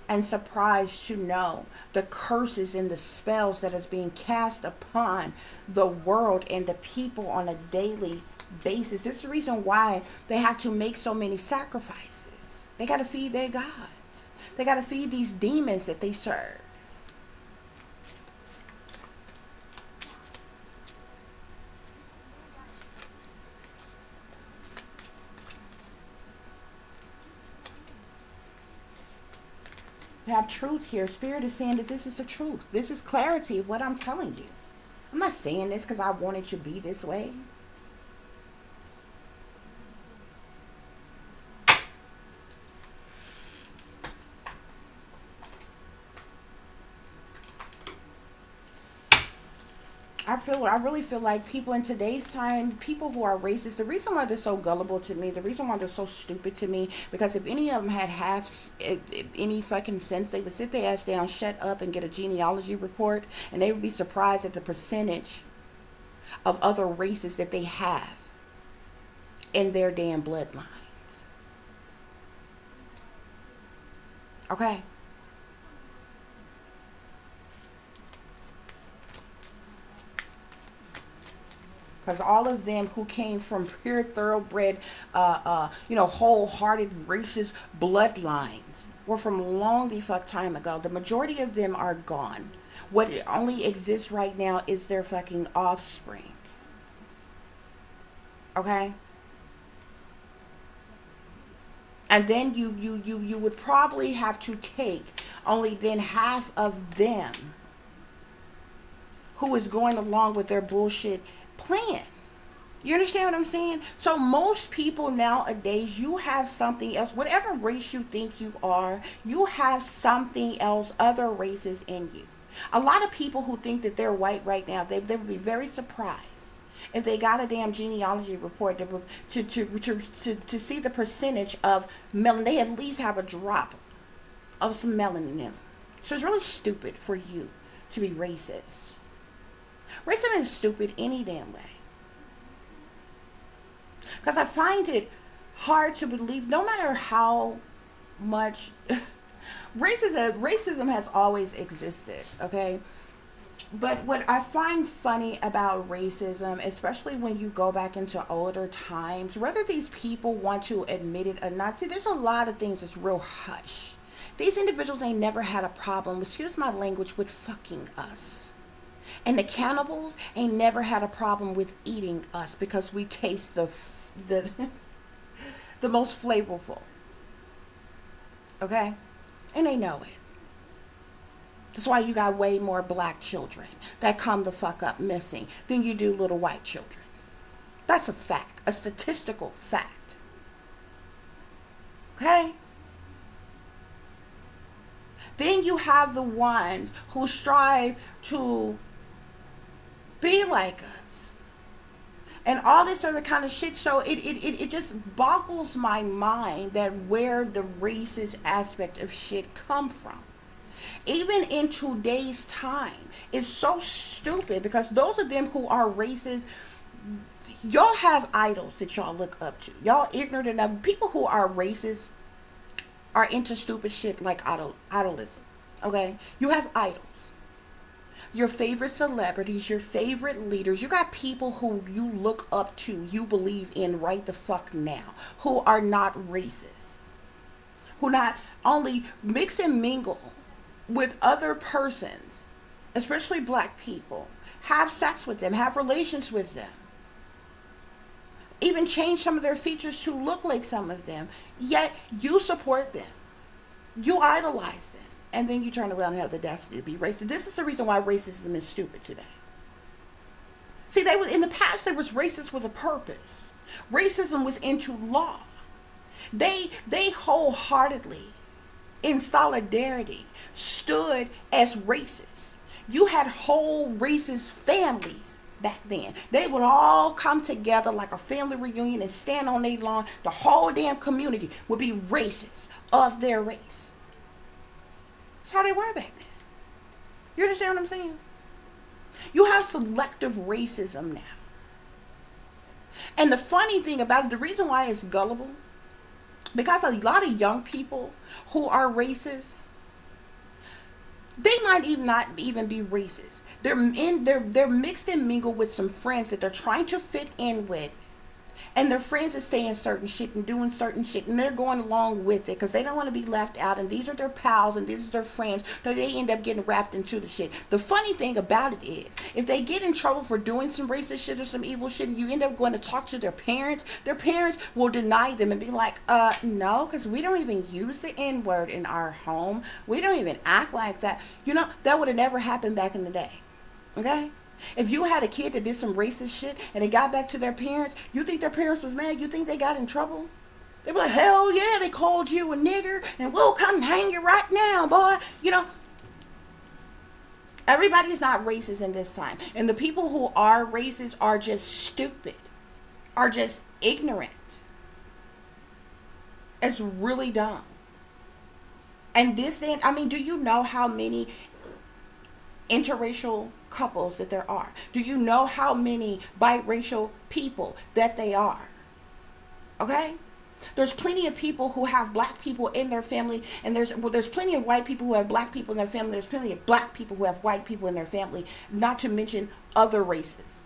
and surprised to know the curses and the spells that is being cast upon the world and the people on a daily basis. It's the reason why they have to make so many sacrifices. They got to feed their gods. They got to feed these demons that they serve. You have truth here. Spirit is saying that this is the truth. This is clarity of what I'm telling you. I'm not saying this because I want it to be this way. I really feel like people in today's time, people who are racist, the reason why they're so gullible to me, the reason why they're so stupid to me, because if any of them had any fucking sense, they would sit their ass down, shut up, and get a genealogy report, and they would be surprised at the percentage of other races that they have in their damn bloodlines. Okay? Because all of them who came from pure thoroughbred, wholehearted racist bloodlines were from long the fuck time ago. The majority of them are gone. What only exists right now is their fucking offspring. Okay? And then you would probably have to take only then half of them who is going along with their bullshit plan. You understand what I'm saying? So most people nowadays, you have something else. Whatever race you think you are, you have something else, other races in you. A lot of people who think that they're white right now, they would be very surprised if they got a damn genealogy report to see the percentage of melanin. They at least have a drop of some melanin in them. So it's really stupid for you to be racist. Racism is stupid any damn way. Because I find it hard to believe, no matter how much racism has always existed, okay? But what I find funny about racism, especially when you go back into older times, whether these people want to admit it or not, see, there's a lot of things that's real hush. These individuals ain't never had a problem, excuse my language, with fucking us. And the cannibals ain't never had a problem with eating us because we taste the most flavorful. Okay? And they know it. That's why you got way more black children that come the fuck up missing than you do little white children. That's a fact, a statistical fact. Okay? Then you have the ones who strive to be like us and all this other kind of shit. So it just boggles my mind that where the racist aspect of shit come from. Even in today's time, it's so stupid because those of them who are racist, y'all have idols that y'all look up to. Y'all ignorant enough. People who are racist are into stupid shit like idolism. Okay? You have idols. Your favorite celebrities, your favorite leaders. You got people who you look up to, you believe in right the fuck now, who are not racist. Who not only mix and mingle with other persons, especially black people, have sex with them, have relations with them, even change some of their features to look like some of them, yet you support them, you idolize them, and then you turn around and have the audacity to be racist. This is the reason why racism is stupid today. See, in the past there was racist with a purpose. Racism was into law. They wholeheartedly, in solidarity, stood as racists. You had whole racist families back then. They would all come together like a family reunion and stand on their lawn. The whole damn community would be racist of their race. That's how they were back then. You understand what I'm saying? You have selective racism now. And the funny thing about it, the reason why it's gullible, because a lot of young people who are racist, they might even not even be racist. They're mixed and mingled with some friends that they're trying to fit in with. And their friends are saying certain shit and doing certain shit, and they're going along with it because they don't want to be left out, and these are their pals and these are their friends, so they end up getting wrapped into the shit. The funny thing about it is, if they get in trouble for doing some racist shit or some evil shit, and you end up going to talk to their parents will deny them and be like, no, because we don't even use the N-word in our home. We don't even act like that. You know, that would have never happened back in the day. Okay? If you had a kid that did some racist shit and it got back to their parents, you think their parents was mad? You think they got in trouble? They'd be like, hell yeah, they called you a nigger and we'll come hang you right now, boy. You know, everybody's not racist in this time. And the people who are racist are just stupid, are just ignorant. It's really dumb. And this then, I mean, do you know how many interracial couples that there are? Do you know how many biracial people that they are? Okay? There's plenty of people who have black people in their family, and there's plenty of white people who have black people in their family. There's plenty of black people who have white people in their family, not to mention other races.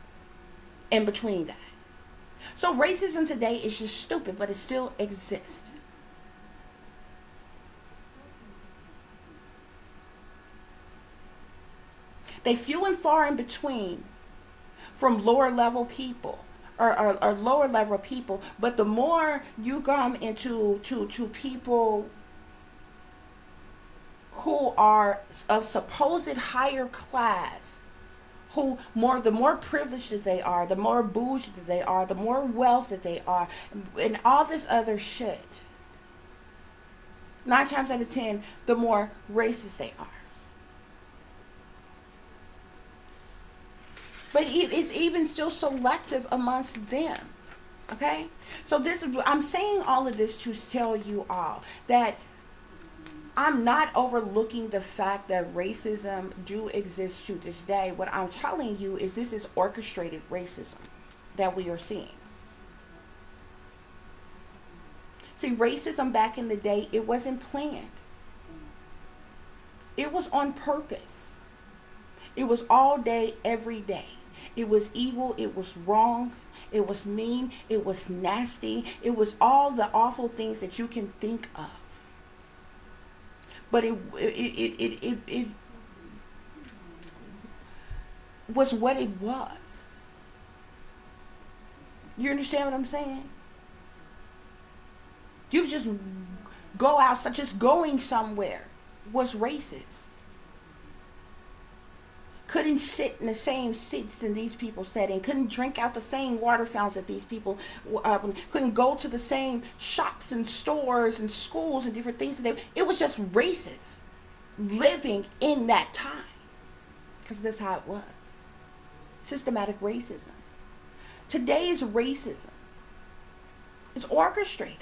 in between that. So racism today is just stupid, but it still exists. They few and far in between from lower level people or lower level people, but the more you come into to people who are of supposed higher class, who more the more privileged that they are, the more bougie that they are, the more wealth that they are, and all this other shit. 9 times out of 10, the more racist they are. But it's even still selective amongst them. Okay? So this is, I'm saying all of this to tell you all that I'm not overlooking the fact that racism do exist to this day. What I'm telling you is this is orchestrated racism that we are seeing. See, racism back in the day, it wasn't planned. It was on purpose. It was all day, every day. It was evil. It was wrong. It was mean. It was nasty. It was all the awful things that you can think of. But it was what it was. You understand what I'm saying? You just go out, such as going somewhere was racist. Couldn't sit in the same seats that these people sat in. Couldn't drink out the same water fountains that these people couldn't go to the same shops and stores and schools and different things. It was just racist living in that time. Because that's how it was. Systematic racism. Today's racism is orchestrated.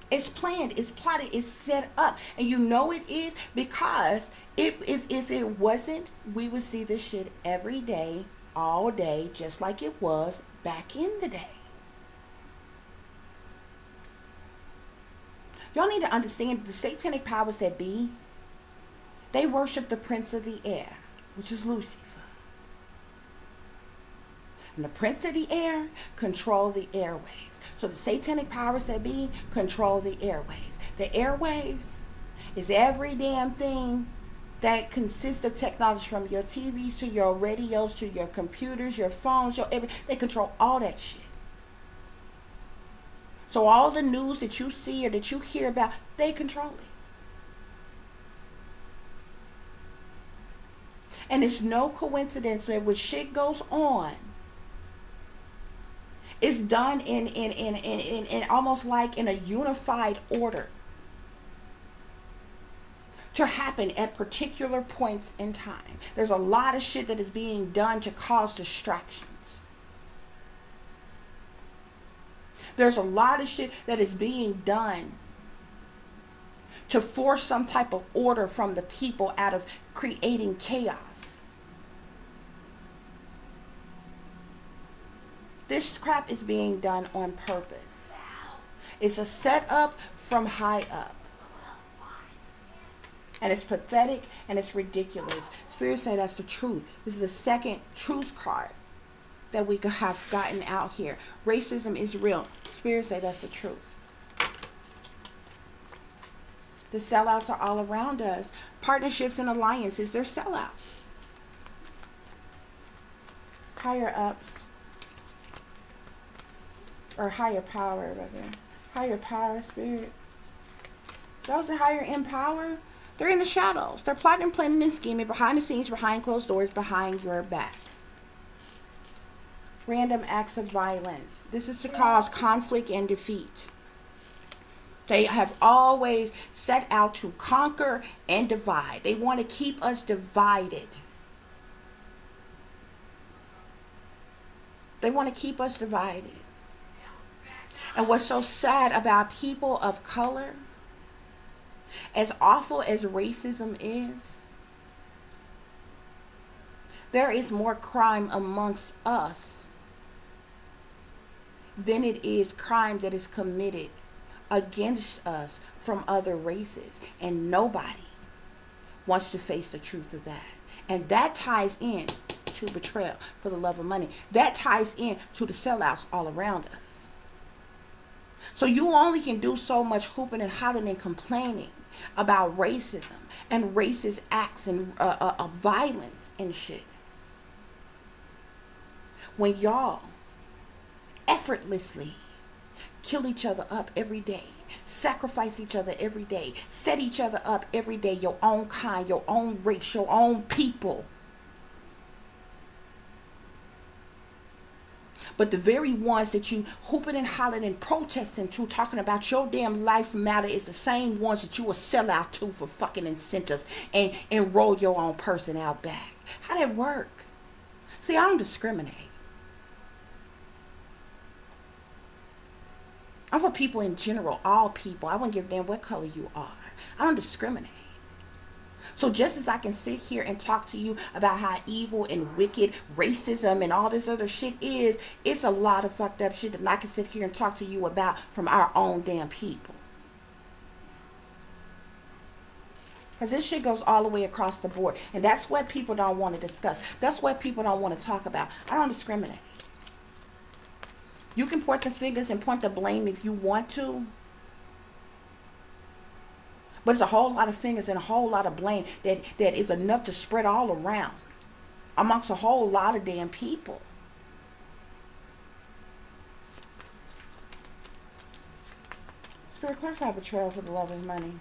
It's planned, it's plotted, it's set up. And you know it is because if it wasn't, we would see this shit every day, all day, just like it was back in the day. Y'all need to understand the satanic powers that be, they worship the prince of the air, which is Lucifer. And the prince of the air control the airwaves. So the satanic powers that be control the airwaves. The airwaves is every damn thing that consists of technology, from your TVs to your radios to your computers, your phones, they control all that shit. So all the news that you see or that you hear about, they control it. And it's no coincidence that when shit goes on, it's done in almost like in a unified order to happen at particular points in time. There's a lot of shit that is being done to cause distractions. There's a lot of shit that is being done to force some type of order from the people out of creating chaos. This crap is being done on purpose. It's a setup from high up. And it's pathetic and it's ridiculous. Spirit say that's the truth. This is the second truth card that we have gotten out here. Racism is real. Spirit say that's the truth. The sellouts are all around us. Partnerships and alliances, they're sellouts. Higher ups. Or higher power, rather. Higher power, spirit. Those are higher in power. They're in the shadows. They're plotting, planning, and scheming behind the scenes, behind closed doors, behind your back. Random acts of violence. This is to cause conflict and defeat. They have always set out to conquer and divide. They want to keep us divided. They want to keep us divided. And what's so sad about people of color, as awful as racism is, there is more crime amongst us than it is crime that is committed against us from other races. And nobody wants to face the truth of that. And that ties in to betrayal for the love of money. That ties in to the sellouts all around us. So you only can do so much hooping and hollering and complaining about racism and racist acts and violence and shit, when y'all effortlessly kill each other up every day, sacrifice each other every day, set each other up every day, your own kind, your own race, your own people. But the very ones that you hooping and hollering and protesting to, talking about your damn life matter, is the same ones that you will sell out to for fucking incentives and enroll your own person out back. How that work? See, I don't discriminate. I'm for people in general, all people. I wouldn't give a damn what color you are. I don't discriminate. So just as I can sit here and talk to you about how evil and wicked racism and all this other shit is, it's a lot of fucked up shit that I can sit here and talk to you about from our own damn people. Because this shit goes all the way across the board. And that's what people don't want to discuss. That's what people don't want to talk about. I don't discriminate. You can point the fingers and point the blame if you want to. But it's a whole lot of fingers and a whole lot of blame that is enough to spread all around amongst a whole lot of damn people. Spirit, clarify betrayal for the love of money.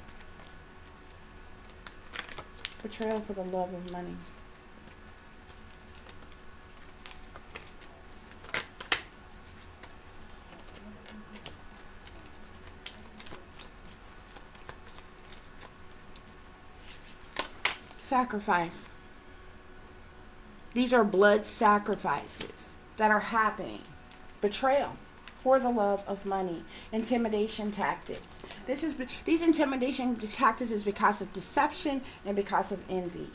Betrayal for the love of money. Sacrifice. These are blood sacrifices that are happening. Betrayal for the love of money. Intimidation tactics. These intimidation tactics is because of deception and because of envy.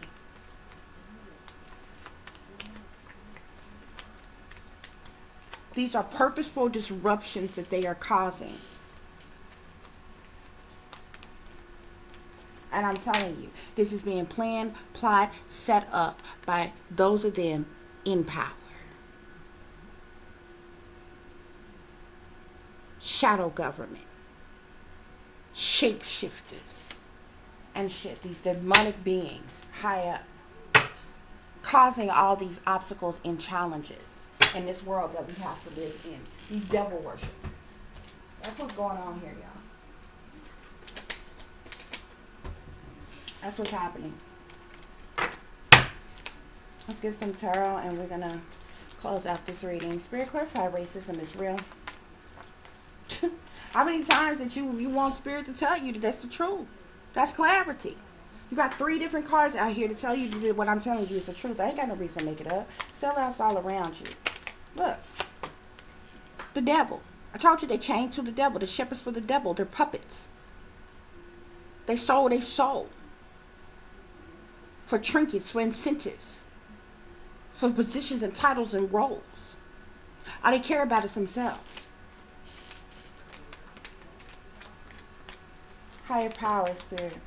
These are purposeful disruptions that they are causing. And I'm telling you, this is being planned, plot, set up by those of them in power. Shadow government. Shapeshifters. And shit. These demonic beings high up. Causing all these obstacles and challenges in this world that we have to live in. These devil worshippers. That's what's going on here, y'all. That's what's happening. Let's get some tarot and we're going to close out this reading. Spirit, clarify racism is real. How many times that you want Spirit to tell you that that's the truth? That's clarity. You got 3 different cards out here to tell you that what I'm telling you is the truth. I ain't got no reason to make it up. Sellouts all around you. Look. The devil. I told you they chained to the devil. The shepherds for the devil. They're puppets. They sold their soul. For trinkets, for incentives, for positions and titles and roles. All they care about is themselves. Higher power, Spirit.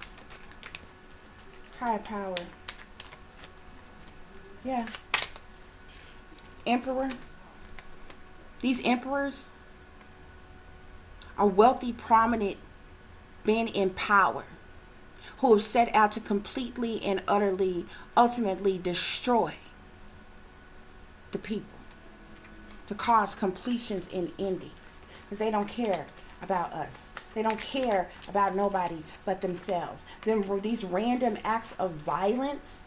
Higher power. Yeah. Emperor. These emperors are wealthy, prominent men in power, who have set out to completely and utterly, ultimately destroy the people, to cause completions and endings, because they don't care about us. They don't care about nobody but themselves. These random acts of violence,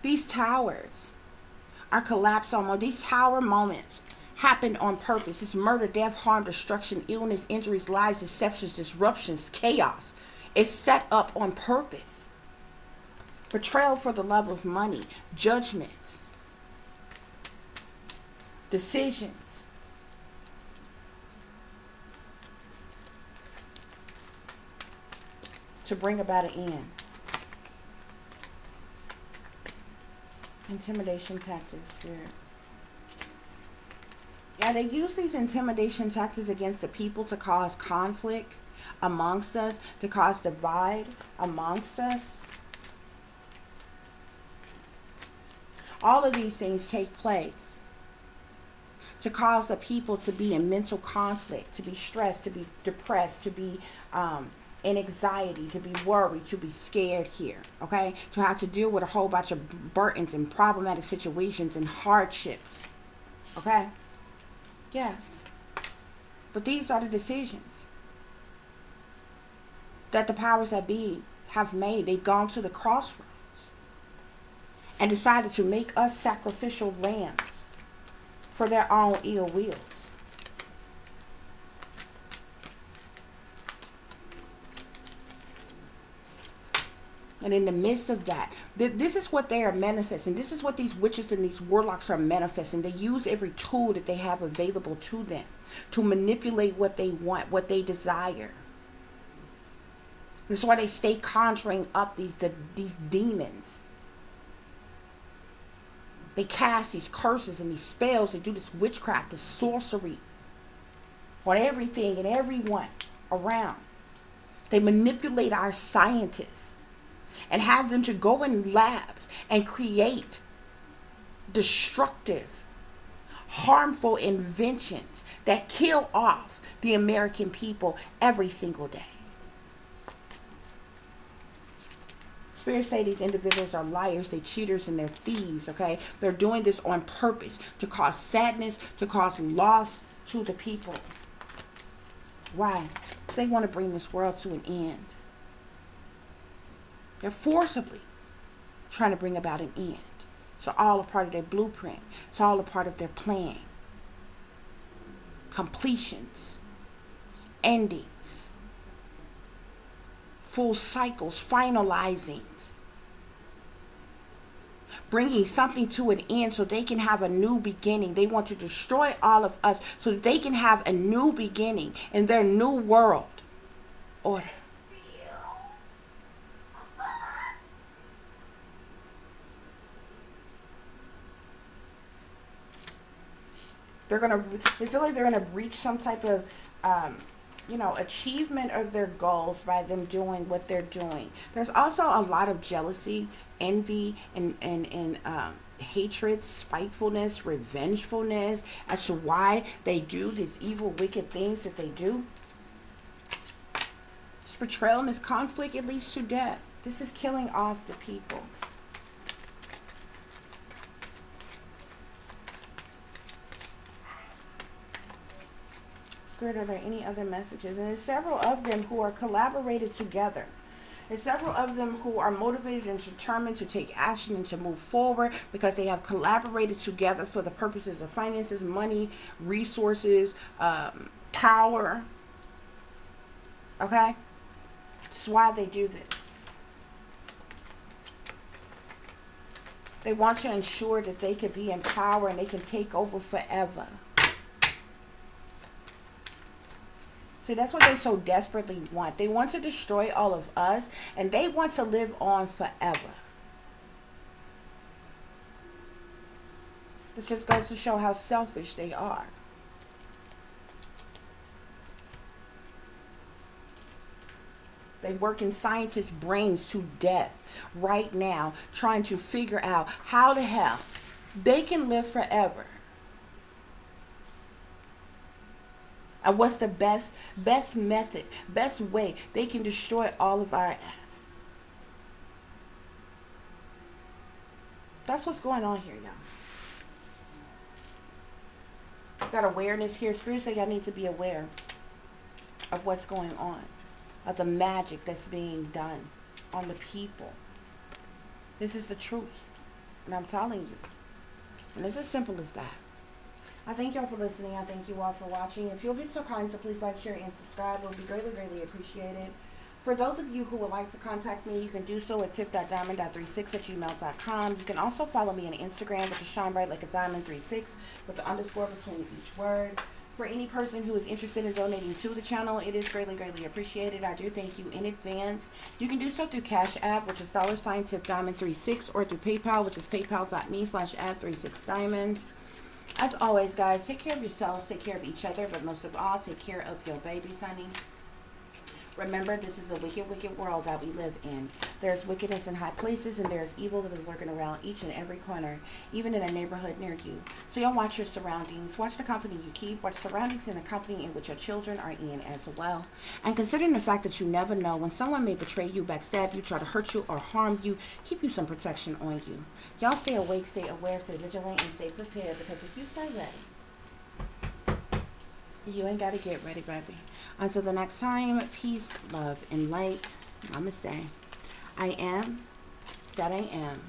these towers are collapsed almost. These tower moments happened on purpose. This murder, death, harm, destruction, illness, injuries, lies, deceptions, disruptions, chaos is set up on purpose. Betrayal for the love of money, judgment, decisions, to bring about an end. Intimidation tactics, Spirit. Yeah, they use these intimidation tactics against the people to cause conflict amongst us, to cause divide amongst us. All of these things take place to cause the people to be in mental conflict, to be stressed, to be depressed, to be in anxiety, to be worried, to be scared here, okay? To have to deal with a whole bunch of burdens and problematic situations and hardships, okay? Yeah. But these are the decisions that the powers that be have made. They've gone to the crossroads and decided to make us sacrificial lambs for their own ill wills. And in the midst of that, this is what they are manifesting. This is what these witches and these warlocks are manifesting. They use every tool that they have available to them to manipulate what they want, what they desire. This is why they stay conjuring up these demons. They cast these curses and these spells. They do this witchcraft, this sorcery on everything and everyone around. They manipulate our scientists and have them to go in labs and create destructive, harmful inventions that kill off the American people every single day. Spirits say these individuals are liars, they're cheaters, and they're thieves, okay? They're doing this on purpose to cause sadness, to cause loss to the people. Why? Because they want to bring this world to an end. They're forcibly trying to bring about an end. It's all a part of their blueprint. It's all a part of their plan. Completions, endings, full cycles, finalizings, bringing something to an end so they can have a new beginning. They want to destroy all of us so that they can have a new beginning in their new world order. They feel like they're gonna reach some type of achievement of their goals by them doing what they're doing. There's also a lot of jealousy, envy, and hatred, spitefulness, revengefulness as to why they do these evil, wicked things that they do. This betrayal and this conflict, it leads to death. This is killing off the people. Spirit, are there any other messages? And there's several of them who are collaborated together. There's several of them who are motivated and determined to take action and to move forward because they have collaborated together for the purposes of finances, money, resources, power. Okay? That's why they do this. They want to ensure that they can be in power and they can take over forever. See, that's what they so desperately want. They want to destroy all of us, and they want to live on forever. This just goes to show how selfish they are. They work in scientists' brains to death right now, trying to figure out how the hell they can live forever. And what's the best method, best way they can destroy all of our ass. That's what's going on here, y'all. Got awareness here. Spirit say y'all need to be aware of what's going on, of the magic that's being done on the people. This is the truth. And I'm telling you. And it's as simple as that. I thank y'all for listening. I thank you all for watching. If you'll be so kind, so please like, share, and subscribe. It would be greatly, greatly appreciated. For those of you who would like to contact me, you can do so at tip.diamond.36@gmail.com. You can also follow me on Instagram, which is shinebrightlikeadiamond36 with the underscore between each word. For any person who is interested in donating to the channel, it is greatly, greatly appreciated. I do thank you in advance. You can do so through CASHAPP, which is $tipdiamond36, or through PayPal, which is paypal.me/add36diamond. As always, guys, take care of yourselves, take care of each other, but most of all, take care of your babies, honey. Remember, this is a wicked, wicked world that we live in. There's wickedness in high places, and there's evil that is lurking around each and every corner, even in a neighborhood near you. So y'all watch your surroundings. Watch the company you keep. Watch surroundings in the company in which your children are in as well. And considering the fact that you never know when someone may betray you, backstab you, try to hurt you, or harm you, keep you some protection on you. Y'all stay awake, stay aware, stay vigilant, and stay prepared, because if you stay ready, you ain't got to get ready, baby. Until the next time, peace, love, and light. Namaste. I am that I am,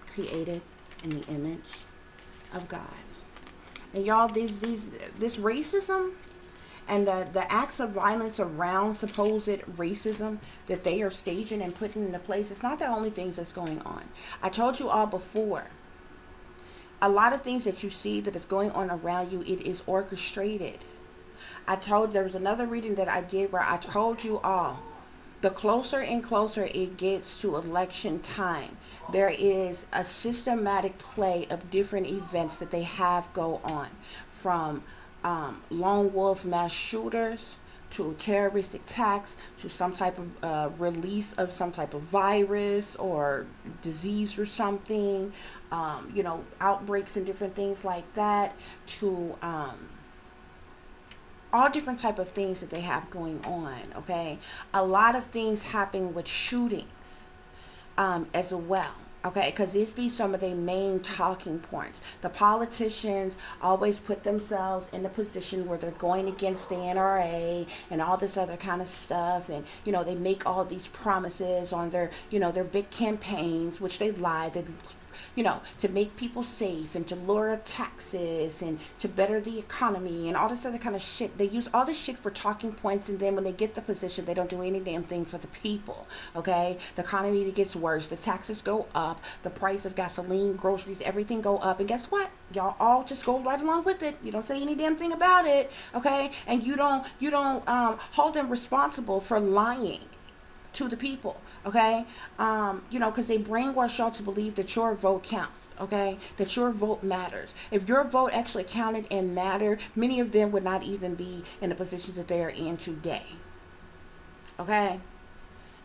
created in the image of God. And y'all, this racism and the acts of violence around supposed racism that they are staging and putting into place, it's not the only things that's going on. I told you all before, a lot of things that you see that is going on around you, it is orchestrated. There was another reading that I did where I told you all, the closer and closer it gets to election time, there is a systematic play of different events that they have go on, from lone wolf mass shooters to terrorist attacks to some type of release of some type of virus or disease or something, outbreaks and different things like that, to all different type of things that they have going on. Okay, a lot of things happen with shootings as well. Okay, because these be some of the main talking points. The politicians always put themselves in the position where they're going against the NRA and all this other kind of stuff, and they make all these promises on their their big campaigns, which they lie. They to make people safe and to lower taxes and to better the economy and all this other kind of shit. They use all this shit for talking points, and then when they get the position, they don't do any damn thing for the people. Okay, the economy gets worse, the taxes go up, the price of gasoline, groceries, everything go up, and guess what? Y'all all just go right along with it. You don't say any damn thing about it. Okay, and you don't hold them responsible for lying to the people. Okay, because they brainwash y'all to believe that your vote counts. Okay, that your vote matters. If your vote actually counted and mattered, many of them would not even be in the position that they are in today. Okay,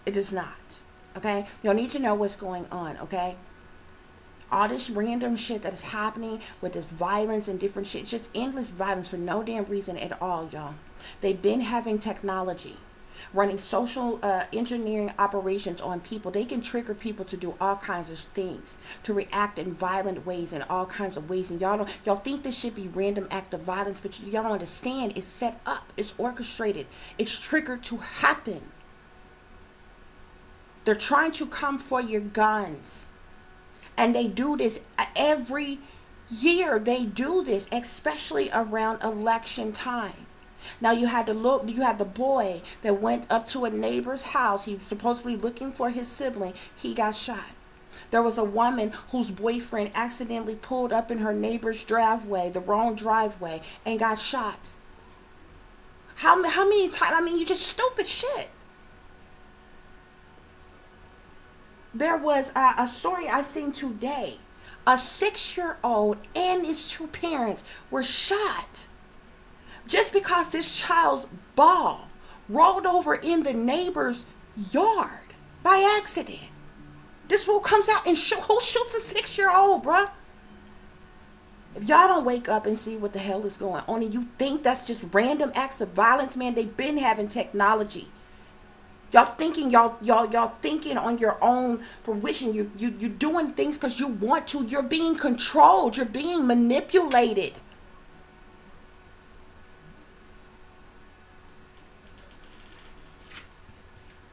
it does not. Okay, y'all need to know what's going on. Okay, all this random shit that is happening with this violence and different shit, it's just endless violence for no damn reason at all, y'all. They've been having technology running social engineering operations on people. They can trigger people to do all kinds of things, to react in violent ways, in all kinds of ways. And y'all think this should be random act of violence, but y'all don't understand. It's set up. It's orchestrated. It's triggered to happen. They're trying to come for your guns. And they do this every year. They do this, especially around election time. Now you had the boy that went up to a neighbor's house. He was supposedly looking for his sibling. He got shot. There was a woman whose boyfriend accidentally pulled up in her neighbor's driveway, the wrong driveway, and got shot. How many times? You just stupid shit. There was a story I seen today. A 6-year-old and its 2 parents were shot just because this child's ball rolled over in the neighbor's yard by accident. This fool comes out and who shoots a 6-year-old, bruh? If y'all don't wake up and see what the hell is going on, and you think that's just random acts of violence, man, they've been having technology. Y'all thinking on your own fruition. You're doing things because you want to. You're being controlled. You're being manipulated.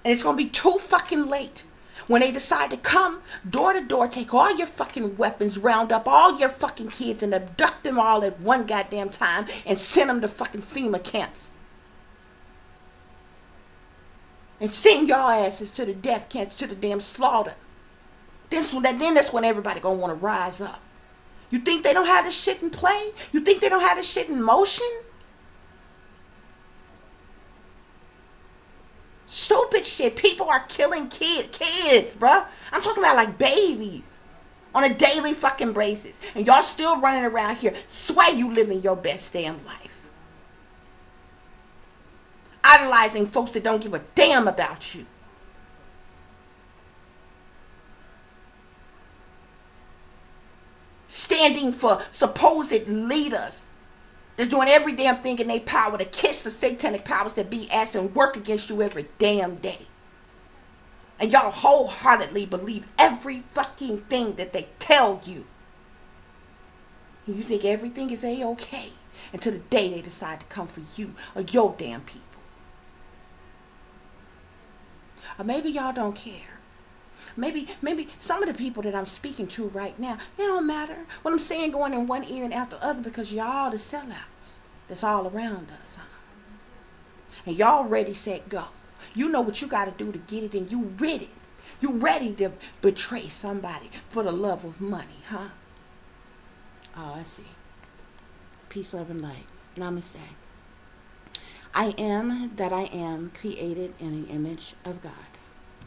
And it's going to be too fucking late when they decide to come door to door, take all your fucking weapons, round up all your fucking kids and abduct them all at one goddamn time and send them to fucking FEMA camps. And send y'all asses to the death camps, to the damn slaughter. Then that's when everybody going to want to rise up. You think they don't have this shit in play? You think they don't have this shit in motion? Stupid shit. People are killing kids, bruh. I'm talking about like babies. on a daily fucking basis. And y'all still running around here, swear you living your best damn life. Idolizing folks that don't give a damn about you. Standing for supposed leaders that's doing every damn thing in their power to kiss the satanic powers that be ass and work against you every damn day. And y'all wholeheartedly believe every fucking thing that they tell you. And you think everything is A-okay until the day they decide to come for you or your damn people. Or maybe y'all don't care. Maybe some of the people that I'm speaking to right now, it don't matter what I'm saying going in one ear and out the other, because y'all the sellouts that's all around us, huh? And y'all ready, set, go. You know what you got to do to get it, and you ready. You ready to betray somebody for the love of money, huh? Oh, I see. Peace, love, and light. Namaste. I am that I am, created in the image of God.